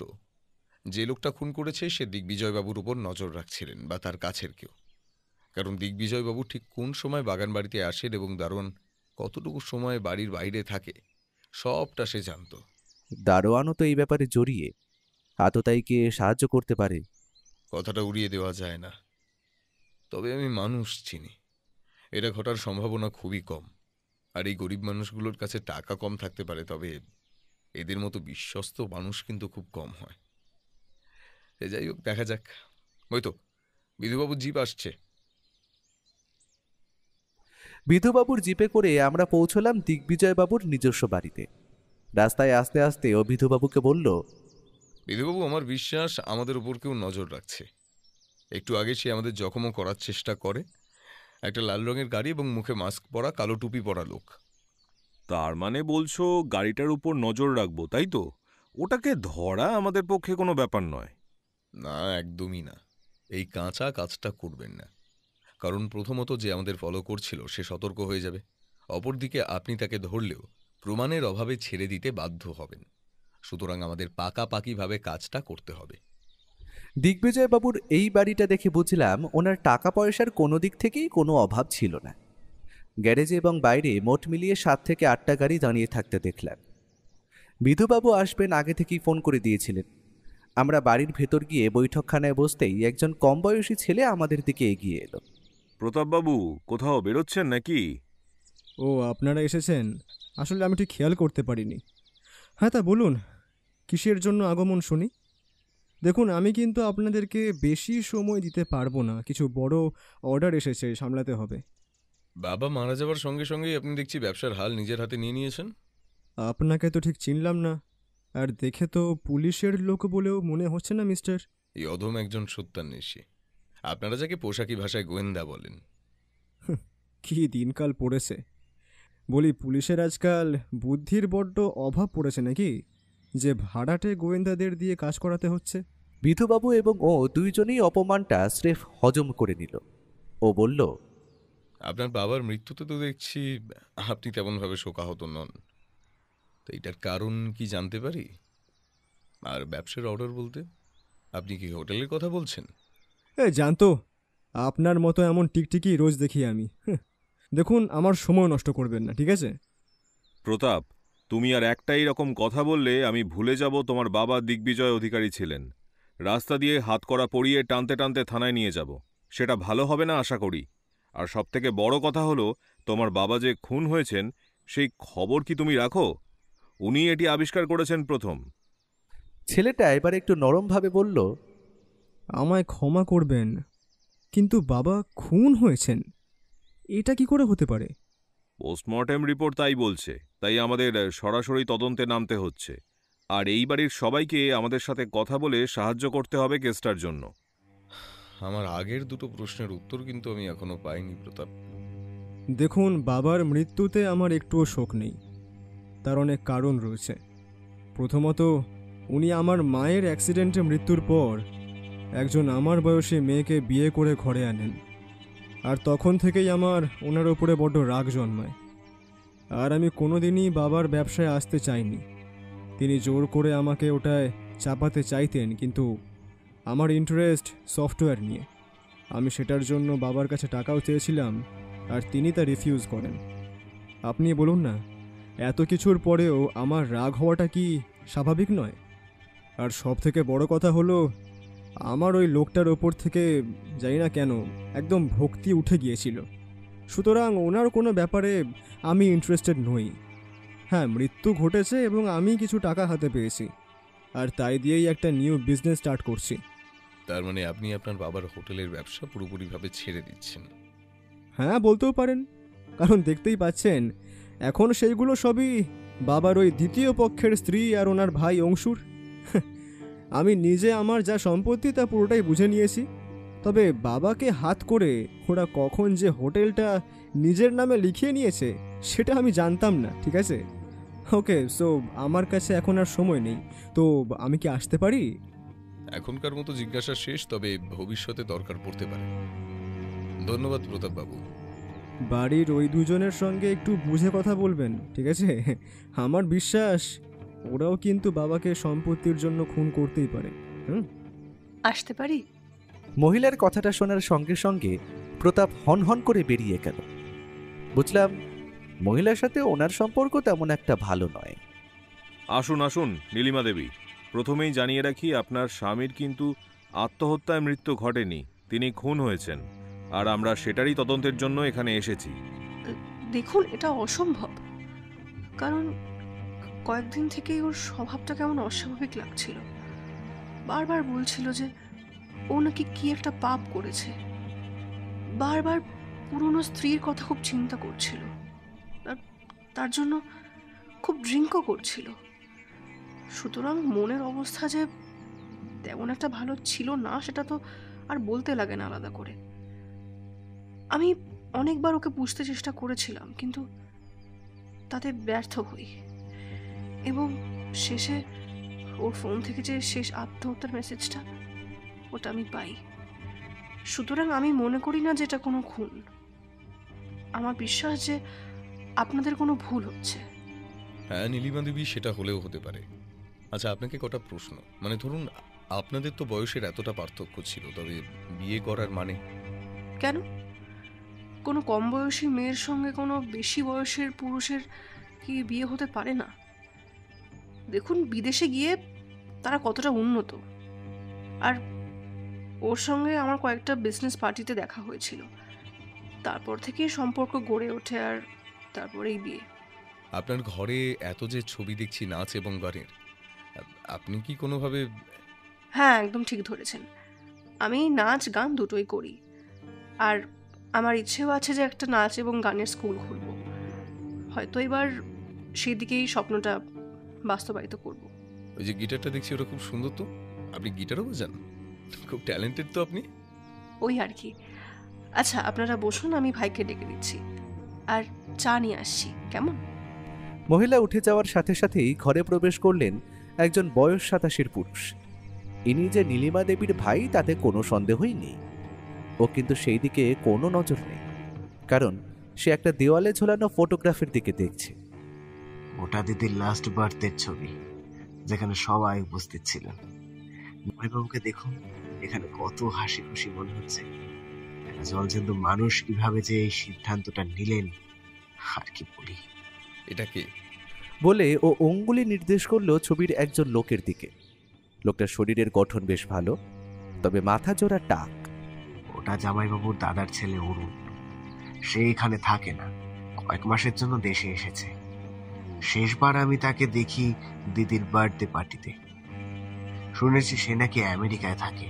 যে লোকটা খুন করেছে সে দিগ্বিজয়বাবুর উপর নজর রাখছিলেন, বা তার কাছের কেউ। কারণ দিগ্বিজয়বাবু ঠিক কোন সময় বাগান বাড়িতে আসেন এবং দারোয়ান কতটুকু সময় বাড়ির বাইরে থাকে সবটা সে জানত। দারোয়ানও তো এই ব্যাপারে জড়িয়ে, আততায়ীকে সাহায্য করতে পারে। কথাটা উড়িয়ে দেওয়া যায় না। তবে আমি মানুষ চিনি, এটা ঘটার সম্ভাবনা খুবই কম। আর এই গরিব মানুষগুলোর কাছে টাকা কম থাকতে পারে, তবে এদের মতো বিশ্বস্ত মানুষ কিন্তু খুব কম হয়। যাই হোক, দেখা যাক। ওই তো বিধুবাবুর জিপ আসছে। বিধুবাবুর জিপে করে আমরা পৌঁছলাম দিগ্বিজয়বাবুর নিজস্ব বাড়িতে। রাস্তায় আস্তে আস্তে ও বিধুবাবুকে বলল, বিধুবাবু, আমার বিশ্বাস আমাদের উপর কেউ নজর রাখছে। একটু আগে সে আমাদের জখমও করার চেষ্টা করে। একটা লাল রঙের গাড়ি এবং মুখে মাস্ক পরা, কালো টুপি পরা লোক। তার মানে বলছো গাড়িটার উপর নজর রাখবো, তাই তো? ওটাকে ধরা আমাদের পক্ষে কোনো ব্যাপার নয়। না, একদমই না। এই কাঁচা কাজটা করবেন না, কারণ প্রথমত যে আমাদের ফলো করছিল সে সতর্ক হয়ে যাবে। অপরদিকে আপনি তাকে ধরলেও প্রমাণের অভাবে ছেড়ে দিতে বাধ্য হবেন। সুতরাং আমাদের পাকাপাকিভাবে কাজটা করতে হবে। দিগ্বিজয়বাবুর এই বাড়িটা দেখে বুঝলাম ওনার টাকা পয়সার কোনো দিক থেকেই কোনো অভাব ছিল না। গ্যারেজে এবং বাইরে মোট মিলিয়ে 7 থেকে 8টা গাড়ি দাঁড়িয়ে থাকতে দেখলাম। বিধুবাবু আসবেন আগে থেকেই ফোন করে দিয়েছিলেন। আমরা বাড়ির ভেতর গিয়ে বৈঠকখানায় বসতেই একজন কম বয়সী ছেলে আমাদের দিকে এগিয়ে এলো। প্রতাপবাবু, কোথাও বেরোচ্ছেন নাকি? ও, আপনারা এসেছেন। আসলে আমি ঠিক খেয়াল করতে পারিনি। হ্যাঁ, তা বলুন, কিসের জন্য আগমন শুনি? দেখুন, আমি কিন্তু আপনাদেরকে বেশি সময় দিতে পারবো না। কিছু বড় অর্ডার এসেছে, সামলাতে হবে। বাবা মারা যাওয়ার সঙ্গে সঙ্গেই আপনি দেখছি ব্যবসার হাল নিজের হাতে নিয়ে নিয়েছেন। আপনাকে তো ঠিক চিনলাম না, আর দেখে তো পুলিশের লোক বলেও মনে হচ্ছে না মিস্টার। এই অধম একজন সত্যান্বেষী, আপনারা যাকে পোশাকি ভাষায় গোয়েন্দা বলেন। কি দিনকাল পড়েছে। বলি, পুলিশের আজকাল বুদ্ধির বড্ড অভাব পড়েছে নাকি, যে ভাড়াটে গোয়েন্দাদের দিয়ে কাজ করাতে হচ্ছে? বিধুবাবু এবং ও দুইজনেই অপমানটা স্রেফ হজম করে নিল। ও বলল, আপনার বাবার মৃত্যুতে তো দেখছি আপনি তেমনভাবে শোকাহত নন। তো এটার কারণ কি জানতে পারি? আর ব্যবসার অর্ডার বলতে আপনি কি হোটেলের কথা বলছেন? জানতো, আপনার মতো এমন টিকটিকি রোজ দেখি আমি। দেখুন, আমার সময় নষ্ট করবেন না, ঠিক আছে? প্রতাপ, তুমি আর একটাই রকম কথা বললে আমি ভুলে যাব তোমার বাবা দিগ্বিজয় অধিকারী ছিলেন। রাস্তা দিয়ে হাতকড়া পরিয়ে টানতে টানতে থানায় নিয়ে যাব। সেটা ভালো হবে না আশা করি। আর সবথেকে বড় কথা হলো, তোমার বাবা যে খুন হয়েছেন সেই খবর কি তুমি রাখো? উনি এটি আবিষ্কার করেছেন প্রথম। ছেলেটা এবার একটু নরমভাবে বলল, আমায় ক্ষমা করবেন, কিন্তু বাবা খুন হয়েছেন এটা কি করে হতে পারে? পোস্টমর্টেম রিপোর্ট তাই বলছে, তাই আমাদের সরাসরি তদন্তে নামতে হচ্ছে। আর এই বাড়ির সবাইকে আমাদের সাথে কথা বলে সাহায্য করতে হবে কেসটার জন্য। আমার আগের দুটো প্রশ্নের উত্তর কিন্তু আমি এখনো পাইনি প্রতাপ। দেখুন, বাবার মৃত্যুতে আমার একটুও শোক নেই। তার অনেক কারণ রয়েছে। প্রথমত, উনি আমার মায়ের অ্যাক্সিডেন্টে মৃত্যুর পর একজন আমার বয়সী মেয়েকে বিয়ে করে ঘরে আনেন। আর তখন থেকেই আমার ওনার ওপরে বড্ড রাগ জন্মায়। আর আমি কোনোদিনই বাবার ব্যবসায় আসতে চাইনি। তিনি জোর করে আমাকে ওটায় চাপাতে চাইতেন, কিন্তু আমার ইন্টারেস্ট সফটওয়্যার নিয়ে। আমি সেটার জন্য বাবার কাছে টাকাও চেয়েছিলাম, আর তিনি তা রিফিউজ করেন। আপনি বলুন না, এত কিছুর পরেও আমার রাগ হওয়াটা কি স্বাভাবিক নয়? আর সব থেকে বড় কথা হলো, আমার ওই লোকটার ওপর থেকে জানি না কেন একদম ভক্তি উঠে গিয়েছিল। সুতরাং ওনার কোনো ব্যাপারে আমি ইন্টারেস্টেড নই। হ্যাঁ, মৃত্যু ঘটেছে এবং আমি কিছু টাকা হাতে পেয়েছি, আর তাই দিয়েই একটা নিউ বিজনেস স্টার্ট করছি। তার মানে আপনি আপনার বাবার হোটেলের ব্যবসা পুরোপুরিভাবে ছেড়ে দিচ্ছেন? হ্যাঁ, বলতেও পারেন, কারণ দেখতেই পাচ্ছেন এখন সেইগুলো সবই বাবার ওই দ্বিতীয় পক্ষের স্ত্রী আর ওনার ভাই অংশুর। আমি নিজে আমার যা সম্পত্তি তা পুরোটাই বুঝে নিয়েছি। তবে বাবাকে হাত করে ওরা কখন যে হোটেলটা নিজের নামে লিখিয়ে নিয়েছে সেটা আমি জানতাম না, ঠিক আছে? ওকে, সো আমার কাছে এখন আর সময় নেই, তো আমি কি আসতে পারি? এখনকার মতো জিজ্ঞাসা শেষ, তবে ভবিষ্যতে দরকার পড়তে পারে। ধন্যবাদ প্রতাপ বাবু। বাড়ির ওই দুজনের সঙ্গে একটু বুঝে কথা বলবেন, ঠিক আছে? আমার বিশ্বাস ওরাও কিন্তু বাবাকে সম্পত্তির জন্য খুন করতেই পারে। আসতে পারি? মহিলার কথাটা শোনার সঙ্গে সঙ্গে প্রতাপ হনহন করে বেরিয়ে গেল। বুঝলাম মহিলার সাথে ওনার সম্পর্ক তেমন একটা ভালো নয়। আসুন আসুন নীলিমা দেবী, প্রথমেই জানিয়ে রাখি আপনার স্বামীর কিন্তু আত্মহত্যায় মৃত্যু ঘটেনি, তিনি খুন হয়েছেন। আর আমরা সেটারই তদন্তের জন্য এখানে এসেছি। দেখুন, এটা অসম্ভব। কারণ কয়েকদিন থেকেই ওর স্বভাবটা কেমন অস্বাভাবিক লাগছিল। বারবার বলছিল যে ও নাকি কি একটা পাপ করেছে। বারবার পুরনো স্ত্রীর কথা খুব চিন্তা করছিল। তার জন্য খুব ড্রিঙ্কও করছিল। সুতরাং মনের অবস্থা যে তেমন একটা ভালো ছিল না সেটা তো আর বলতে লাগে না আলাদা করে। আমি অনেকবার ওকে বুঝতে চেষ্টা করেছিলাম, কিন্তু তাতে ব্যর্থ হই। এবং শেষে ওর ফোন থেকে যে শেষ আত্মহত্যার মেসেজটা, ওটা আমি পাই। সুতরাং আমি মনে করি না যে এটা কোনো খুন। আমার বিশ্বাস যে আপনাদের কোনো ভুল হচ্ছে। হ্যাঁ নীলিমা দেবী, সেটা হলেও হতে পারে। আচ্ছা, আপনাকে কটা প্রশ্ন। মানে ধরুন, আপনাদের তো বয়সের এতটা পার্থক্য ছিল, তবে বিয়ে করার মানে? কেন? কোনো কম বয়সী মেয়ের সঙ্গে কোনো বেশি বয়সের পুরুষের কি বিয়ে হতে পারে না? দেখুন, বিদেশে গিয়ে তারা কতটা উন্নত। আর ওর সঙ্গে আমার কয়েকটা বিজনেস পার্টিতে দেখা হয়েছিল। তারপর থেকে সম্পর্ক গড়ে ওঠে, আর তারপরেই বিয়ে। আপনার ঘরে এত যে ছবি দেখছি নাচ এবং গানের, আপনি কি কোনোভাবে? হ্যাঁ, একদম ঠিক ধরেছেন। আমি নাচ গান দুটোই করি। আর আমার ইচ্ছেও আছে যে একটা নাচ এবং গানের স্কুল খুলব। হয়তো এবার সেদিকেই স্বপ্নটা বাস্তবায়িত করব। ওই যে গিটারটা দেখছি, ওটা খুব সুন্দর তো। আপনি গিটারও বাজান? খুব ট্যালেন্টেড তো আপনি। ওই আর কি। আচ্ছা, আপনারা বসুন, আমি ভাইকে ডেকে দিচ্ছি আর চা নিয়ে আসছি, কেমন? মহিলা উঠে যাওয়ার সাথে সাথেই ঘরে প্রবেশ করলেন একজন বয়স 87 পুরুষ। ইনি যে নীলিমা দেবীর ভাই তাতে কোনো সন্দেহই নেই। ও কিন্তু সেই দিকে কোনো নজর নেই, কারণ সে একটা দেওয়ালে ঝোলানো ফটোগ্রাফের দিকে দেখছে। ওটা দিদির লাস্ট বার্থডের ছবি, যেখানে সবাই উপস্থিত ছিলেন। জামাইবাবুকে দেখুন, এখানে কত হাসি খুশি মনে হচ্ছে। একটা জলজন্ত মানুষ কিভাবে যে এই সিদ্ধান্তটা নিলেন, আর কি বলি। এটা কে? বলে ও অঙ্গুলি নির্দেশ করলো ছবির একজন লোকের দিকে। লোকটার শরীরের গঠন বেশ ভালো, তবে মাথা জোড়া টাক। ওটা জামাইবাবুর দাদার ছেলে অরুণ। সে এখানে থাকে না, কয়েক মাসের জন্য দেশে এসেছে। শেষবার আমি তাকে দেখি দিদির বার্থডে পার্টিতে। শুনেছি সে নাকি আমেরিকায় থাকে।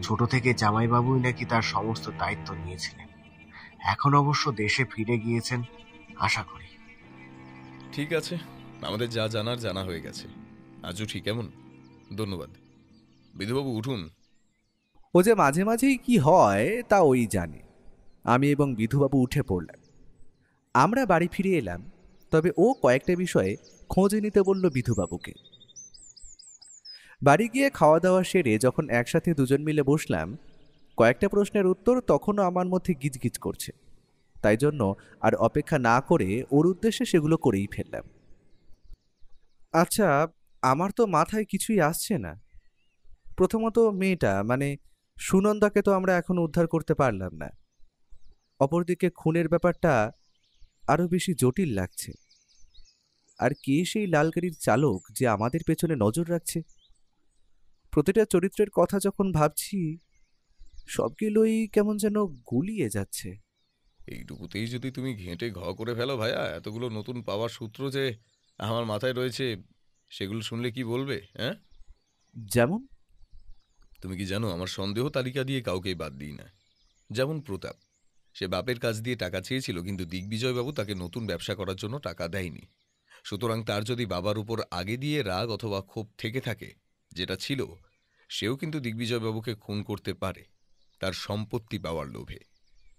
ছোট থেকে জামাইবাবুই নাকি তার সমস্ত দায়িত্ব নিয়েছিলেন। এখন অবশ্য দেশে ফিরে গিয়েছেন, আশা করি। ঠিক আছে, আমাদের যা জানার জানা হয়ে গেছে। আজও ঠিক, কেমন? ধন্যবাদ। বিধুবাবু উঠুন। ও যে মাঝে মাঝেই কি হয় তা ওই জানে। আমি এবং বিধুবাবু উঠে পড়লাম। আমরা বাড়ি ফিরে এলাম, তবে ও কয়েকটা বিষয়ে খোঁজ নিতে বলল বিধুবাবুকে। বাড়ি গিয়ে খাওয়া দাওয়া সেরে যখন একসাথে দুজন মিলে বসলাম, কয়েকটা প্রশ্নের উত্তর তখনও আমার মধ্যে গিজগিজ করছে। তাই জন্য আর অপেক্ষা না করে ওর উদ্দেশ্যে সেগুলো করেই ফেললাম। আচ্ছা, আমার তো মাথায় কিছুই আসছে না। প্রথমত মেয়েটা, মানে সুনন্দাকে তো আমরা এখন উদ্ধার করতে পারলাম না। অপরদিকে খুনের ব্যাপারটা আরও বেশি জটিল লাগছে। আর কে সেই লাল গাড়ির চালক যে আমাদের পেছনে নজর রাখছে? প্রতিটা চরিত্রের কথা যখন ভাবছি, সবগুলোই কেমন যেন গুলিয়ে যাচ্ছে। এইটুকুতেই যদি তুমি ঘেঁটে ঘ করে ফেলো ভাইয়া, এতগুলো নতুন পাওয়ার সূত্র যে আমার মাথায় রয়েছে, সেগুলো শুনলে কি বলবে? হ্যাঁ, যেমন? তুমি কি জানো, আমার সন্দেহ তালিকা দিয়ে কাউকেই বাদ দিই না। যেমন প্রতাপ, সে বাপের কাছ দিয়ে টাকা চেয়েছিল, কিন্তু দিগ্বিজয়বাবু তাকে নতুন ব্যবসা করার জন্য টাকা দেয়নি। সুতরাং তার যদি বাবার উপর আগে দিয়ে রাগ অথবা ক্ষোভ থেকে থাকে, যেটা ছিল, সেও কিন্তু দিগ্বিজয়বাবুকে খুন করতে পারে তার সম্পত্তি পাওয়ার লোভে।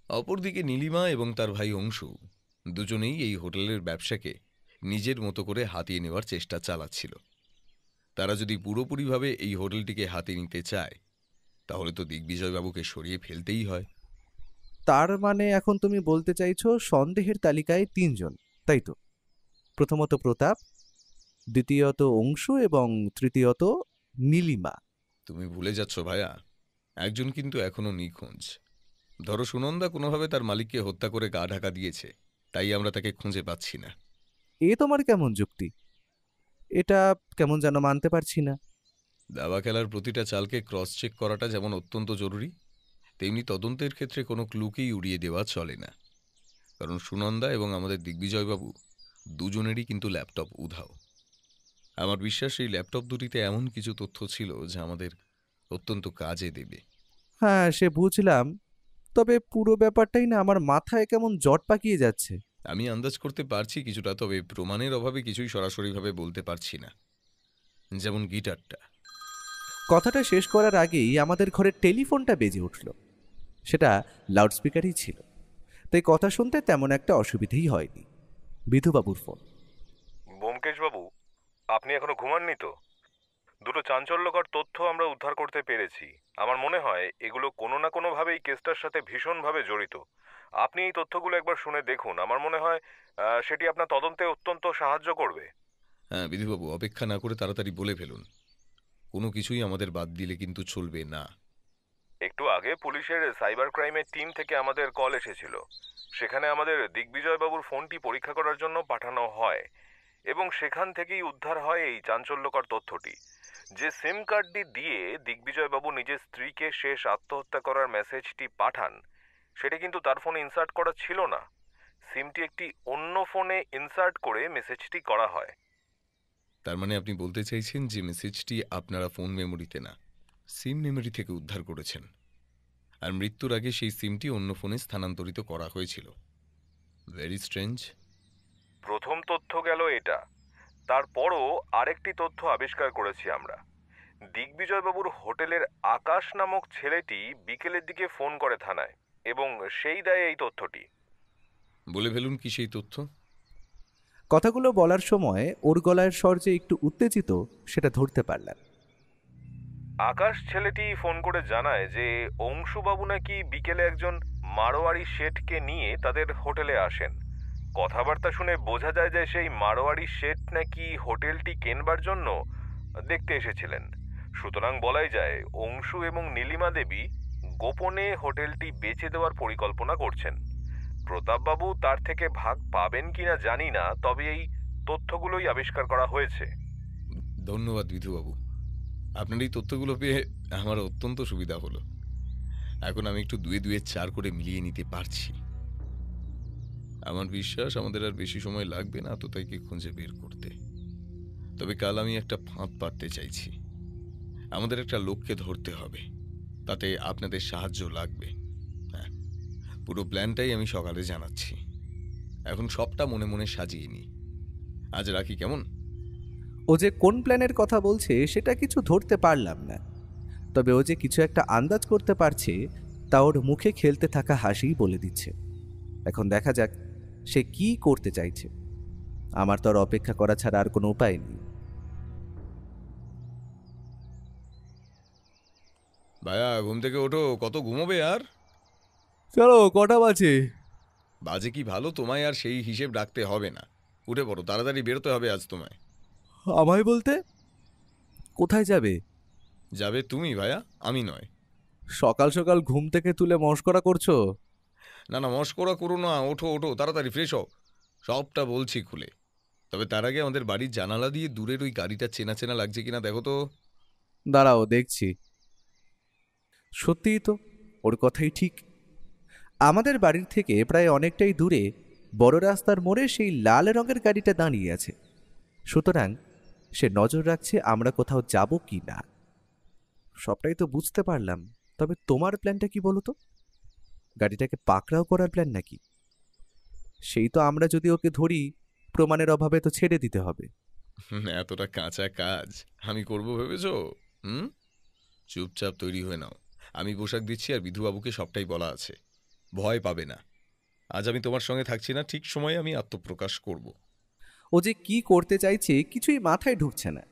অপরদিকে নীলিমা এবং তার ভাই অংশু দুজনেই এই হোটেলের ব্যবসাকে নিজের মতো করে হাতিয়ে নেওয়ার চেষ্টা চালাচ্ছিল। তারা যদি পুরোপুরিভাবে এই হোটেলটিকে হাতে নিতে চায়, তাহলে তো দিগ্বিজয়বাবুকে সরিয়ে ফেলতেই হয়। তার মানে এখন তুমি বলতে চাইছো সন্দেহের তালিকায় 3 জন, তাই তো? প্রথমত প্রতাপ, দ্বিতীয়ত অংশু এবং তৃতীয়ত নীলিমা। তুমি ভুলে যাচ্ছ ভাইয়া, একজন কিন্তু এখনো নিখোঁজ। ধরো সুনন্দা কোনোভাবে তার মালিককে হত্যা করে গা ঢাকা দিয়েছে, তাই আমরা তাকে খুঁজে পাচ্ছি না। এ তোমার কেমন যুক্তি? এটা কেমন যেন মানতে পারছি না। দাবা খেলার প্রতিটা চালকে ক্রস চেক করাটা যেমন অত্যন্ত জরুরি, তেমনি তদন্তের ক্ষেত্রে কোনো ক্লুকেই উড়িয়ে দেওয়া চলে না। কারণ সুনন্দা এবং আমাদের দিগ্বিজয়বাবু দুজনেরই কিন্তু ল্যাপটপ উধাও। আমার বিশ্বাস এই ল্যাপটপ দুটিতে এমন কিছু তথ্য ছিল যা আমাদের অত্যন্ত কাজে দেবে। হ্যাঁ, সে বুঝলাম, তবে পুরো ব্যাপারটাই না আমার মাথায় কেমন জট পাকিয়ে যাচ্ছে। আমি আন্দাজ করতে পারছি কিছুটা, তবে প্রমাণের অভাবে কিছুই সরাসরিভাবে বলতে পারছি না। যেমন গিটারটা। কথাটা শেষ করার আগেই আমাদের ঘরের টেলিফোনটা বেজে উঠল। সেটা লাউডস্পিকারই ছিল, তাই কথা শুনতে তেমন একটা অসুবিধেই হয়নি। বিধুবাবুর ফোন। ব্যোমকেশবাবু, আপনি এখনো ঘুমাননি তো? দুটো চাঞ্চল্যকর তথ্য আমরা উদ্ধার করতে পেরেছি। আমার মনে হয় এগুলো কোনো না কোনোভাবে এই কেসটার সাথে ভীষণভাবে জড়িত। আপনি এই তথ্যগুলো একবার শুনে দেখুন। আমার মনে হয় সেটি আপনার তদন্তে অত্যন্ত সাহায্য করবে। হ্যাঁ বিধুবাবু, অপেক্ষা না করে তাড়াতাড়ি বলে ফেলুন। কোনো কিছুই আমাদের বাদ দিলে কিন্তু চলবে না। একটু আগে পুলিশের সাইবার ক্রাইমের টিম থেকে আমাদের কল এসেছিল। সেখানে আমাদের দিগ্বিজয়বাবুর ফোনটি পরীক্ষা করার জন্য পাঠানো হয় এবং সেখান থেকেই উদ্ধার হয় এই চাঞ্চল্যকর তথ্যটি। যে সিম কার্ডটি দিয়ে দিগ্বিজয়বাবু নিজের স্ত্রীকে শেষ আত্মহত্যা করার মেসেজটি পাঠান, সেটা কিন্তু তার ফোনে ইনসার্ট করা ছিল না। সিমটি একটি অন্য ফোনে ইনসার্ট করে মেসেজটি করা হয়। তার মানে আপনি বলতে চাইছেন যে মেসেজটি আপনারা ফোন মেমোরিতে না, সিম মেমোরি থেকে উদ্ধার করেছেন, আর মৃত্যুর আগে সেই সিমটি অন্য ফোনে স্থানান্তরিত করা হয়েছিল। Very strange. প্রথম তথ্য গেল এটা। তারপরও আরেকটি তথ্য আবিষ্কার করেছি আমরা। দিগ্বিজয়বাবুর হোটেলের আকাশ নামক ছেলেটি বিকেলের দিকে ফোন করে থানায় এবং সেই দেয় এই তথ্যটি। বলে ফেলুন কি সেই তথ্য। কথাগুলো বলার সময় ওর গলার স্বর যে একটু উত্তেজিত সেটা ধরতে পারলাম। আকাশ ছেলেটি ফোন করে জানায় যে অংশুবাবু নাকি বিকেলে একজন মারোয়ারি শেঠকে নিয়ে তাদের হোটেলে আসেন। কথাবার্তা শুনে বোঝা যায় যে সেই মারোয়ারি শেঠ নাকি হোটেলটি কেনবার জন্য দেখতে এসেছিলেন। সুতরাং বলাই যায় অংশু এবং নীলিমা দেবী গোপনে হোটেলটি বেচে দেওয়ার পরিকল্পনা করছেন। প্রতাপবাবু তার থেকে ভাগ পাবেন কিনা জানি না, তবে এই তথ্যগুলোই আবিষ্কার করা হয়েছে। ধন্যবাদ বিধুবাবু, আপনার এই তথ্যগুলো পেয়ে আমার অত্যন্ত সুবিধা হলো। এখন আমি একটু দুয়ে দুয়ে চার করে মিলিয়ে নিতে পারছি। আমার বিশ্বাস আমাদের আর বেশি সময় লাগবে না আততায়ীকে খুঁজে বের করতে। তবে কাল আমি একটা ফাঁদ পাততে চাইছি। আমাদের একটা লোককে ধরতে হবে, তাতে আপনাদের সাহায্য লাগবে। হ্যাঁ, পুরো প্ল্যানটাই আমি সকালে জানাচ্ছি। এখন সবটা মনে মনে সাজিয়ে নি। আজ রাখি, কেমন? ও যে কোন প্ল্যানের কথা বলছে সেটা কিছু ধরতে পারলাম না, তবে ও যে কিছু একটা আন্দাজ করতে পারছে তা ওর মুখে খেলতে থাকা হাসিই বলে দিচ্ছে। এখন দেখা যাক সে কি করতে চাইছে। আমার তো আর অপেক্ষা করা ছাড়া আর কোনো উপায় নেই। ভাইয়া, ঘুম থেকে ওঠো, কত ঘুমোবে আর? চলো, কটা বাজে? বাজে কি ভালো, তোমায় আর সেই হিসেব রাখতে হবে না। উঠে পড়ো, তাড়াতাড়ি বেরোতে হবে আজ তোমায়। আমায় বলতে? কোথায় যাবে? যাবে তুমি ভাইয়া, আমি নয়। সকাল সকাল ঘুম থেকে তুলে মশকরা করছো? না না, মশকরা করো না, ওঠো ওঠো, তাড়াতাড়ি ফ্রেশ হও। সবটা বলছি খুলে। তবে তার আগে আমাদের বাড়ির জানালা দিয়ে দূরের ওই গাড়িটা চেনা চেনা লাগছে কিনা দেখো তো। দাঁড়াও, দেখছি। সত্যিই তো, ওর কথাই ঠিক। আমাদের বাড়ির থেকে প্রায় অনেকটাই দূরে বড় রাস্তার মোড়ে সেই লাল রঙের গাড়িটা দাঁড়িয়ে আছে। সুতরাং সে নজর রাখছে আমরা কোথাও যাব কি না। সবটাই তো বুঝতে পারলাম, তবে তোমার প্ল্যানটা কি বলো তো? গাড়িটাকে পাকড়াও করার প্ল্যান নাকি? সেই তো আমরা যদি ওকে ধরি, প্রমাণের অভাবে তো ছেড়ে দিতে হবে। এতটা কাঁচা কাজ আমি করবো ভেবেছো? চুপচাপ তৈরি হয়ে নাও। আমি পোশাক দিচ্ছি আর বিধুবাবুকে সবটাই বলা আছে। ভয় পাবে না। আজ আমি তোমার সঙ্গে থাকছি না, ঠিক সময়ে আমি আত্মপ্রকাশ করব। ও যে কি করতে চাইছে কিছুই মাথায় ঢুকছে না।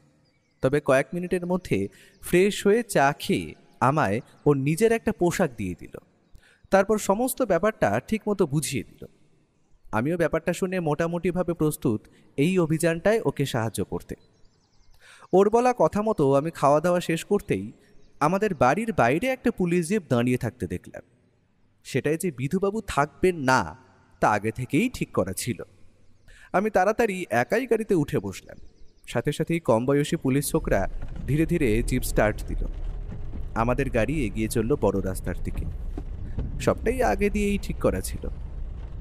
তবে কয়েক মিনিটের মধ্যে ফ্রেশ হয়ে চা খেয়ে আমায় ওর নিজের একটা পোশাক দিয়ে দিল। তারপর সমস্ত ব্যাপারটা ঠিকমতো বুঝিয়ে দিল। আমিও ব্যাপারটা শুনে মোটামুটিভাবে প্রস্তুত এই অভিযানটায় ওকে সাহায্য করতে। ওর বলা কথা মতো আমি খাওয়া দাওয়া শেষ করতেই আমাদের বাড়ির বাইরে একটা পুলিশ জিপ দাঁড়িয়ে থাকতে দেখলাম। সেটাই যে বিধুবাবু থাকবেন না তা আগে থেকেই ঠিক করা ছিল। আমি তাড়াতাড়ি একাই গাড়িতে উঠে বসলাম। সাথে সাথেই কম বয়সী পুলিশ ছোকরা ধীরে ধীরে জিপ স্টার্ট দিল। আমাদের গাড়ি এগিয়ে চলল বড় রাস্তার দিকে। সবটাই আগে দিয়েই ঠিক করা ছিল।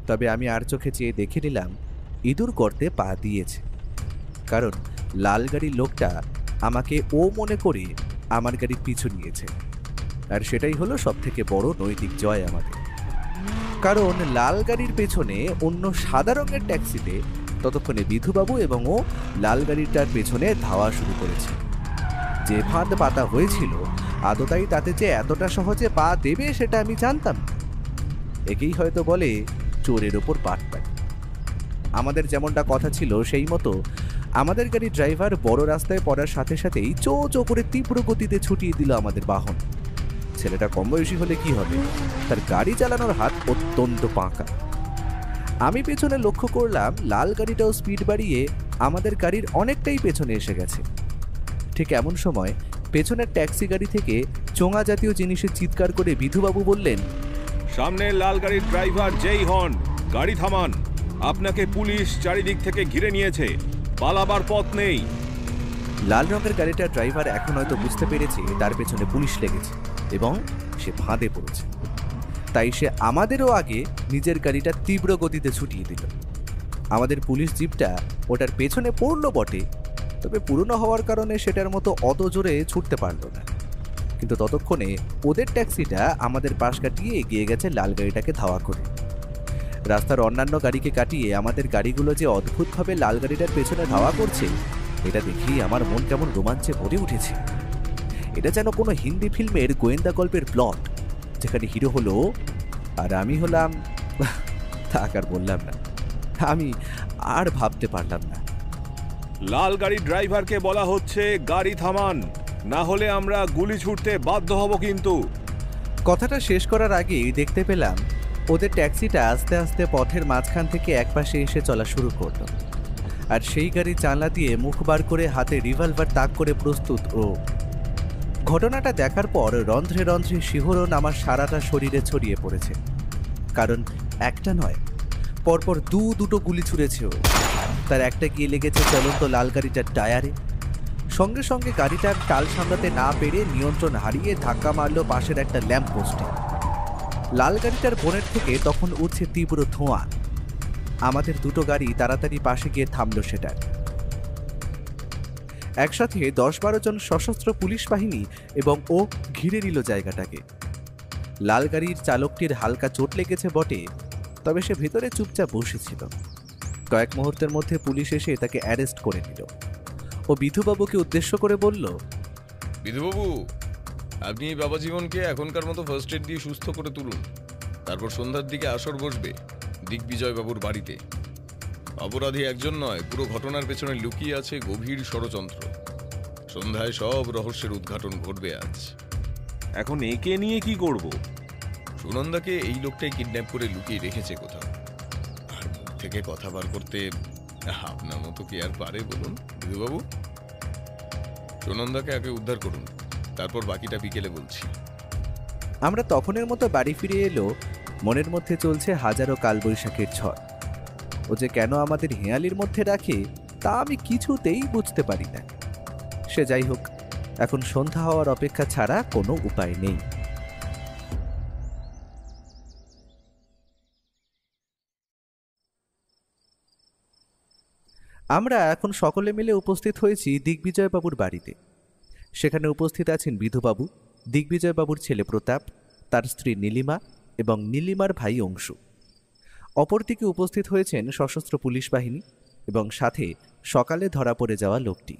তবে আমি আর চোখে চেয়ে দেখে নিলাম ইঁদুর গর্তে পা দিয়েছে, কারণ লাল গাড়ির লোকটা আমাকে ও মনে করে আমার গাড়ির পিছু নিয়েছে। আর সেটাই হলো সবথেকে বড় নৈতিক জয় আমাদের, কারণ লাল গাড়ির পেছনে অন্য সাদা রঙের ট্যাক্সিতে ততক্ষণে বিধুবাবু এবং ও লাল গাড়িটার পেছনে ধাওয়া শুরু করেছে। যে ফাঁদ পাতা হয়েছিল আদতাই তাতে যে এতটা সহজে পা দেবে সেটা আমি জানতাম না। একেই হয়তো বলে চোরের ওপর পাটপাড়ি। আমাদের যেমনটা কথা ছিল সেই মতো আমাদের গাড়ির ড্রাইভার বড় রাস্তায় পড়ার সাথে সাথেই চো চো করে তীব্র গতিতে ছুটিয়ে দিল আমাদের বাহন। ছেলেটা কম বয়সী হলে কি হবে, তার গাড়ি চালানোর হাত অত্যন্ত পাঁকা। আমি পেছনে লক্ষ্য করলাম লাল গাড়িটাও স্পিড বাড়িয়ে আমাদের গাড়ির অনেকটাই পেছনে এসে গেছে। ঠিক এমন সময় পেছনের ট্যাক্সি গাড়ি থেকে চোঙা জাতীয় জিনিসের চিৎকার করে বিধুবাবু বললেন, সামনে লাল গাড়ির ড্রাইভার যেই হন, গাড়ি থামান, আপনাকে পুলিশ চারিদিক থেকে ঘিরে নিয়েছে, পালাবার পথ নেই। লাল রঙের গাড়িটার ড্রাইভার এখন হয়তো বুঝতে পেরেছে তার পেছনে পুলিশ লেগেছে এবং সে ফাঁদে পড়েছে, তাই সে আমাদেরও আগে নিজের গাড়িটা তীব্র গতিতে ছুটিয়ে দিল। আমাদের পুলিশ জিপটা ওটার পেছনে পড়লো বটে, তবে পুরনো হওয়ার কারণে সেটার মতো অত জোরে ছুটতে পারলো না। কিন্তু ততক্ষণে ওদের ট্যাক্সিটা আমাদের পাশ কাটিয়ে এগিয়ে গেছে লাল গাড়িটাকে ধাওয়া করে। রাস্তার অন্যান্য গাড়িকে কাটিয়ে আমাদের গাড়িগুলো যে অদ্ভুতভাবে লাল গাড়িটার পেছনে ধাওয়া করছে, এটা দেখেই আমার মন কেমন রোমাঞ্চে ভরে উঠেছে। এটা যেন কোনো হিন্দি ফিল্মের গোয়েন্দা গল্পের প্লট, যেখানে হিরো হলো আর আমি হলাম। থাক আর বললাম না, আমি আর ভাবতে পারলাম না। লাল গাড়ির ড্রাইভারকে বলা হচ্ছে গাড়ি থামান, না হলে আমরা গুলি ছুটতে বাধ্য হব। কিন্তু কথাটা শেষ করার আগেই দেখতে পেলাম ওদের ট্যাক্সিটা আস্তে আস্তে পথের মাঝখান থেকে একপাশে এসে চলা শুরু করলো, আর সেই গাড়ির জানলা দিয়ে মুখ বার করে হাতে রিভলভার তাক করে প্রস্তুত ও। ঘটনাটা দেখার পর রন্ধ্রে রন্ধ্রে শিহরণ আমার সারাটা শরীরে ছড়িয়ে পড়েছে, কারণ একটা নয়, পরপর দুটো গুলি ছুঁড়েছে ও। তার একটা গিয়ে লেগেছে চলন্ত লাল গাড়িটার টায়ারে। সঙ্গে সঙ্গে গাড়িটার টাল সামলাতে না পেরে নিয়ন্ত্রণ হারিয়ে ধাক্কা মারল পাশের একটা ল্যাম্প পোস্টে। লাল গাড়িটার বোনেট থেকে তখন উঠছে তীব্র ধোঁয়া। আমাদের দুটো গাড়ি তাড়াতাড়ি পাশে গিয়ে থামল সেটার। একসাথে 10-12 জন সশস্ত্র পুলিশ বাহিনী এবং ও ঘিরে নিল জায়গাটাকে। লাল গাড়ির চালকটির হালকা চোট লেগেছে বটে, তবে সে ভেতরে চুপচাপ বসেছিল। কয়েক মুহূর্তের মধ্যে পুলিশ এসে তাকে অ্যারেস্ট করে নিল। ও বিধুবাবুকে উদ্দেশ্য করে বলল, বিধুবাবু, আপনি এই বাবা জীবনকে এখনকার মতো ফার্স্ট এড দিয়ে সুস্থ করে তুলুন। তারপর সন্ধ্যার দিকে আসর বসবে দিগ্বিজয় বাবুর বাড়িতে। অপরাধী একজন নয়, পুরো ঘটনার পেছনে লুকিয়ে আছে গভীর ষড়যন্ত্র। সন্ধ্যায় সব রহস্যের উদ্ঘাটন ঘটবে আজ। এখন একে নিয়ে কি করব? সুনন্দাকে এই লোকটাই কিডন্যাপ করে লুকিয়ে রেখেছে কোথাও, আর মুখ থেকে কথা বার করতে আপনার মতো কি আর পারে বলুন বিধুবাবু? সুনন্দাকে আগে উদ্ধার করুন, তারপর বাকিটা বিকেলে বলছি। আমরা তখনের মতো বাড়ি ফিরে এলো। মনের মধ্যে চলছে হাজারো কালবৈশাখীর ঝড়। ও যে কেন আমাদের হেঁয়ালির মধ্যে রাখে তা আমি কিছুতেই বুঝতে পারি না। সে যাই হোক, এখন সন্ধ্যা হওয়ার অপেক্ষা ছাড়া কোনো উপায় নেই। আমরা এখন সকলে মিলে উপস্থিত হয়েছি দিগ্বিজয়বাবুর বাড়িতে। সেখানে উপস্থিত আছেন বিধুবাবু, দিগ্বিজয়বাবুর ছেলে প্রতাপ, তার স্ত্রী নীলিমা এবং নীলিমার ভাই অংশু। অপরদিকে উপস্থিত হয়েছেন সশস্ত্র পুলিশ বাহিনী এবং সাথে সকালে ধরা পড়ে যাওয়া লোকটি।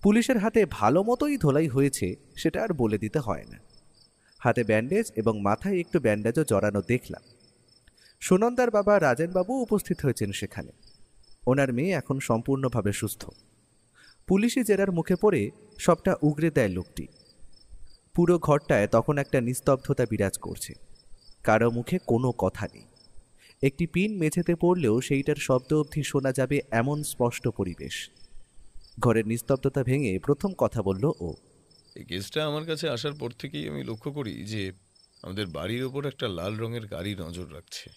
পুলিশের হাতে ভালো মতোই ধোলাই হয়েছে, সেটা আর বলে দিতে হয় না। হাতে ব্যান্ডেজ এবং মাথায় একটু ব্যান্ডেজও জড়ানো দেখলাম। সুনন্দার বাবা রাজেনবাবু উপস্থিত হয়েছেন সেখানে। ওনার মেয়ে এখন সম্পূর্ণভাবে সুস্থ। পুলিশি জেরার মুখে পড়ে সবটা উগরে দেয় লোকটি। পুরো ঘরটায় তখন একটা নিস্তব্ধতা বিরাজ করছে, কারো মুখে কোনো কথা নেই। একটি পিন মেঝেতে পড়লেও সেইটার শব্দ অবধি শোনা যাবে এমন স্পষ্ট পরিবেশ। ঘরের নিস্তব্ধতা ভেঙে প্রথম কথা বলল ও। এই কেসটা আমার কাছে আসার পর থেকেই আমি লক্ষ্য করি যে আমাদের বাড়ির ওপর একটা লাল রঙের গাড়ি নজর রাখছে,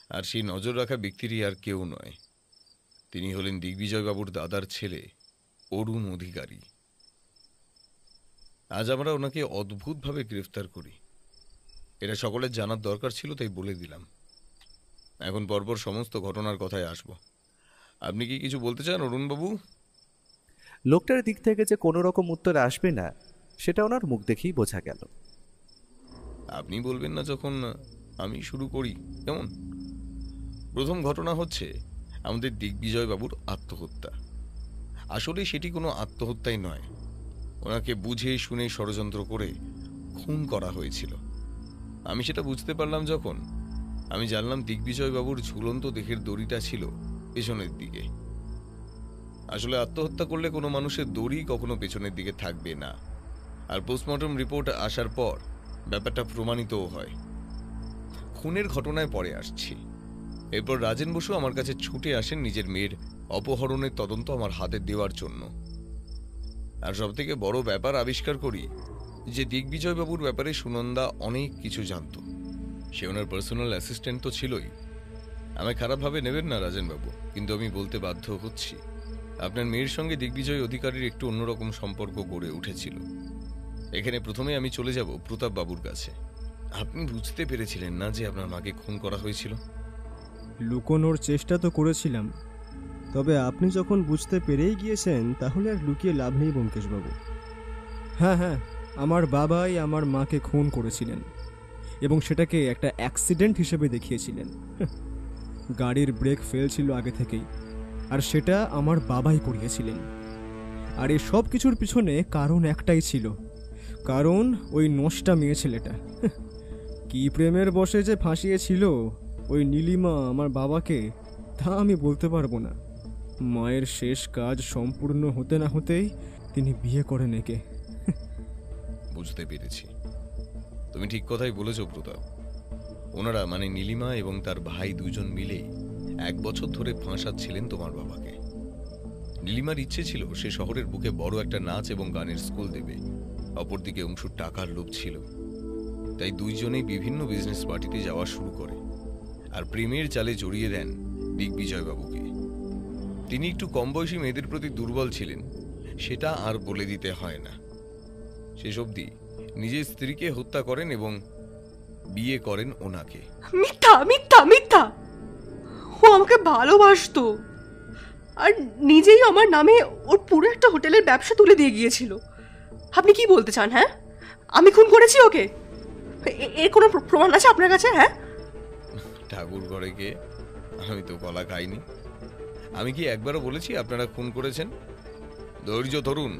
আর সেই নজর রাখা ব্যক্তিরই আর কেউ নয়, তিনি হলেন দিগ্বিজয়বাবুর দাদার ছেলে অরুণ অধিকারী। আজ আমরা ওনাকে অদ্ভুতভাবে গ্রেফতার করি। এটা সকলের জানার দরকার ছিল, তাই বলে দিলাম। এখন পরপর সমস্ত ঘটনার কথায় আসব। আপনি কি কিছু বলতে চান অরুণবাবু? লোকটার দিক থেকে যে কোনো রকম উত্তর আসবে না সেটা ওনার মুখ দেখেই বোঝা গেল। আপনি বলবেন না যখন আমি শুরু করি, কেমন? প্রথম ঘটনা হচ্ছে আমাদের দিগ্বিজয় বাবুর আত্মহত্যা। আসলে সেটি কোনো আত্মহত্যাই নয়, ওনাকে বুঝে শুনে ষড়যন্ত্র করে খুন করা হয়েছিল। আমি সেটা বুঝতে পারলাম যখন আমি জানলাম দিগ্বিজয় বাবুর ঝুলন্ত দেহের দড়িটা ছিল পেছনের দিকে। আসলে আত্মহত্যা করলে কোনো মানুষের দড়ি কখনো পেছনের দিকে থাকবে না, আর পোস্টমর্টম রিপোর্ট আসার পর ব্যাপারটা প্রমাণিতও হয়। খুনের ঘটনায় পরে আসছি। এরপর রাজেন বসু আমার কাছে ছুটে আসেন নিজের মেয়ের অপহরণের তদন্ত আমার হাতে দেওয়ার জন্য। আর সব থেকে বড় ব্যাপার আবিষ্কার করি যে দিগ্বিজয় বাবুর ব্যাপারে সুনন্দা অনেক কিছু জানত। সে ওনার পার্সোনাল অ্যাসিস্ট্যান্ট তো ছিলই। আমায় খারাপভাবে নেবেন না রাজেন বাবু, কিন্তু আমি বলতে বাধ্য হচ্ছি আপনার মেয়ের সঙ্গে দিগ্বিজয় অধিকারীর একটু অন্যরকম সম্পর্ক গড়ে উঠেছিল। এখানে প্রথমে আমি চলে যাব প্রতাপ বাবুর কাছে। আপনি বুঝতে পেরেছিলেন না যে আপনার মাকে খুন করা হয়েছিল? লুকোনোর চেষ্টা তো করেছিলাম, তবে আপনি যখন বুঝতে পেরেই গিয়েছেন তাহলে আর লুকিয়ে লাভ নেই ব্যোমকেশবাবু। হ্যাঁ হ্যাঁ, আমার বাবাই আমার মাকে খুন করেছিলেন এবং সেটাকে একটা অ্যাক্সিডেন্ট হিসেবে দেখিয়েছিলেন। গাড়ির ব্রেক ফেল ছিল আগে থেকেই, আর সেটা আমার বাবাই করিয়েছিলেন। আর এই সব কিছুর পিছনে কারণ একটাই ছিল, কারণ ওই নষ্টা মেয়ে ছেলেটা কি প্রেমের বশে যে ফাঁসিয়েছিল ওই নীলিমা আমার বাবাকে, তা আমি বলতে পারবো না। মায়ের শেষ কাজ সম্পূর্ণ হতে না হতেই তিনি বিয়ে করেন একে। বুঝতে পেরেছি, তুমি ঠিক কথাই বলেছ প্রতাপ। ওনারা মানে নীলিমা এবং তার ভাই দুজন মিলেই 1 বছর ধরে ফাঁসাচ্ছিলেন তোমার বাবাকে। নীলিমার ইচ্ছে ছিল সে শহরের বুকে বড় একটা নাচ এবং গানের স্কুল দেবে, অপরদিকে অংশুর টাকার লোভ ছিল। তাই দুইজনেই বিভিন্ন বিজনেস পার্টিতে যাওয়া শুরু করে আর প্রেমের জালে জড়িয়ে দেন দিগ্বিজয় বাবুকে। তিনি একটু কম বয়সী মেয়েদের প্রতি দুর্বল ছিলেন, সেটা আর বলে দিতে হয় না। শেষ অবধি নিজের স্ত্রীকে হত্যা করেন এবং বিয়ে করেন ওনাকে। মিথ্যা মিথ্যা মিথ্যা! ও আমাকে ভালোবাসতো আর নিজেই আমার নামে ওর পুরো একটা হোটেলের ব্যবসা তুলে দিয়ে গিয়েছিল। আপনি কি বলতে চান? হ্যাঁ, আমি খুন করেছি ওকে? এর কোনো প্রমাণ আছে আপনার কাছে? হ্যাঁ, ঠাকুর ঘরে গিয়ে আমি তো কলা খাইনি। আমি কি একবারও বলেছি আপনারা খুন করেছেন? ধৈর্য ধরুন,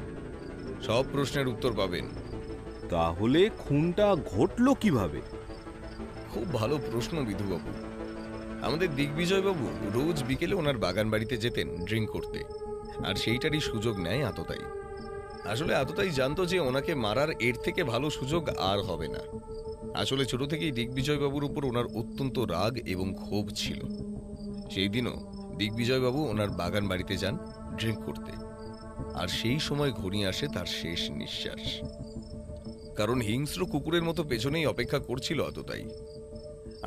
সব প্রশ্নের উত্তর পাবেন। তাহলে খুনটা ঘটলো কিভাবে? খুব ভালো প্রশ্ন বিধুবাবু। আমাদের দিগ্বিজয় বাবু রোজ বিকেলে ওনার বাগান বাড়িতে যেতেন ড্রিঙ্ক করতে, আর সেইটারই সুযোগ নেয় আততায়ী। আসলে আততায়ী জানতো যে ওনাকে মারার এর থেকে ভালো সুযোগ আর হবে না। আসলে ছোট থেকেই দিগ্বিজয় বাবুর উপর ওনার অত্যন্ত রাগ এবং ক্ষোভ ছিল। সেই দিনও দিগ্বিজয় বাবু ওনার বাগান বাড়িতে যান ড্রিঙ্ক করতে, আর সেই সময় ঘনিয়ে আসে তার শেষ নিঃশ্বাস। কারণ হিংস্র কুকুরের মতো পেছনেই অপেক্ষা করছিল আততায়ী।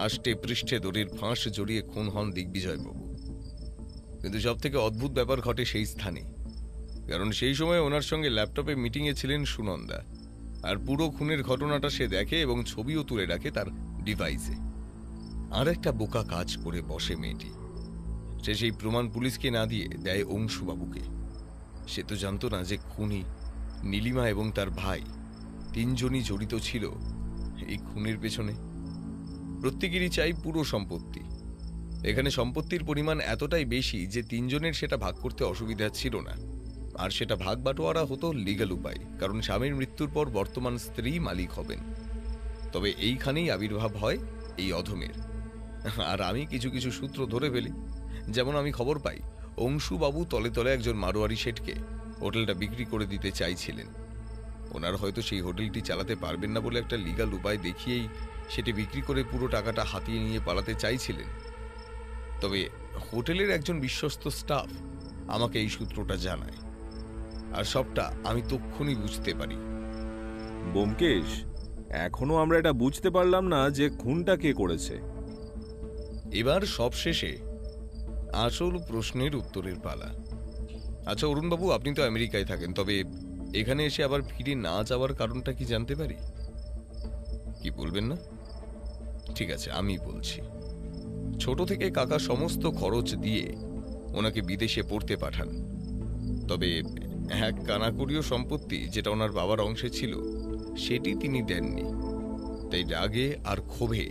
আষ্টে পৃষ্ঠে দড়ির ফাঁস জড়িয়ে খুন হন দিগ্বিজয় বাবু। কিন্তু সব থেকে অদ্ভুত ব্যাপার ঘটে সেই স্থানে, কারণ সেই সময় ওনার সঙ্গে ল্যাপটপে মিটিংয়ে ছিলেন সুনন্দা, আর পুরো খুনের ঘটনাটা সে দেখে এবং ছবিও তুলে রাখে তার ডিভাইসে। আর একটা বোকা কাজ করে বসে মেয়েটি। সে সেই প্রমাণ পুলিশকে না দিয়ে দেয় অংশুবাবুকে। সে তো জানতো না যে খুনি নীলিমা এবং তার ভাই তিনজনই জড়িত ছিল এই খুনের পেছনে। প্রত্যেকেরই চাই পুরো সম্পত্তি। এখানে সম্পত্তির পরিমাণ এতটাই বেশি যে তিনজনের সেটা ভাগ করতে অসুবিধা ছিল না, আর সেটা ভাগ বাটোয়ারা হতো লিগ্যাল উপায়, কারণ স্বামীর মৃত্যুর পর বর্তমান স্ত্রী মালিক হবেন। তবে এইখানেই আবির্ভাব হয় এই অধমের। আর আমি কিছু কিছু সূত্র ধরে ফেলি। যেমন আমি খবর পাই অংশুবাবু তলে তলে একজন মারোয়ারি শেঠকে হোটেলটা বিক্রি করে দিতে চাইছিলেন। ওনার হয়তো সেই হোটেলটি চালাতে পারবেন না বলে একটা লিগ্যাল উপায় দেখিয়েই সেটি বিক্রি করে পুরো টাকাটা হাতিয়ে নিয়ে পালাতে চাইছিলেন। তবে হোটেলের একজন বিশ্বস্ত স্টাফ আমাকে এই সূত্রটা জানায়, আর সবটা আমি তক্ষুনি বুঝতে পারি। ব্যোমকেশ, এখনো আমরা এটা বুঝতে পারলাম না যে খুনটা কে করেছে। এবার সব শেষে আসল প্রশ্নের উত্তরের পালা। আচ্ছা অরুণবাবু, আপনি তো আমেরিকায় থাকেন, তবে এখানে এসে আবার ফিরে না যাওয়ার কারণটা কি জানতে পারি? কি বলবেন না? ঠিক আছে, আমি বলছি। ছোট থেকে কাকা সমস্ত খরচ দিয়ে ওনাকে বিদেশে পড়তে পাঠান। তবে এক কানাকুড়ীয় সম্পত্তি যেটা ওনার বাবার অংশে ছিল সেটি তিনি দেননি। তাই রাগে আর ক্ষোভে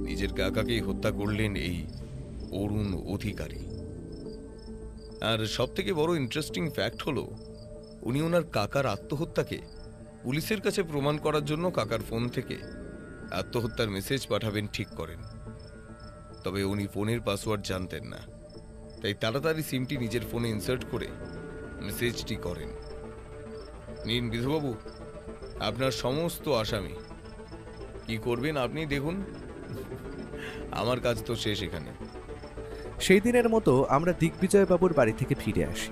নিজের কাকাকেই হত্যা করলেন এই অরুণ অধিকারী। আর সব থেকে বড় ইন্টারেস্টিং ফ্যাক্ট হলো উনি ওনার কাকার আত্মহত্যাকে পুলিশের কাছে প্রমাণ করার জন্য কাকার ফোন থেকে আত্মহত্যার মেসেজ পাঠাবেন ঠিক করেন। তবে উনি ফোনের পাসওয়ার্ড জানতেন না, তাই তাড়াতাড়ি সিমটি নিজের ফোনে ইনসার্ট করে মেসেজটি করেন। নিন বিধুবাবু, আপনার সমস্ত আসামি। কি করবেন আপনি দেখুন, আমার কাজ তো শেষ এখানে। সেই দিনের মতো আমরা দিগ্বিজয়বাবুর বাড়ি থেকে ফিরে আসি।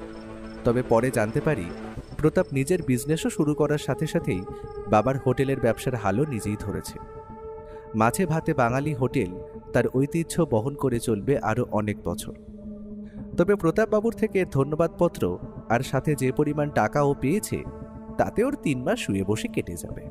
তবে পরে জানতে পারি প্রতাপ নিজের বিজনেসও শুরু করার সাথে সাথেই বাবার হোটেলের ব্যবসার হালও নিজেই ধরেছে। মাছে ভাতে বাঙালি হোটেল তার ঐতিহ্য বহন করে চলবে আরও অনেক বছর। তবে প্রতাপবাবুর থেকে ধন্যবাদপত্র আর সাথে যে পরিমাণ টাকা ও পেয়েছে তাতে ওর 3 মাস শুয়ে বসে কেটে যাবে।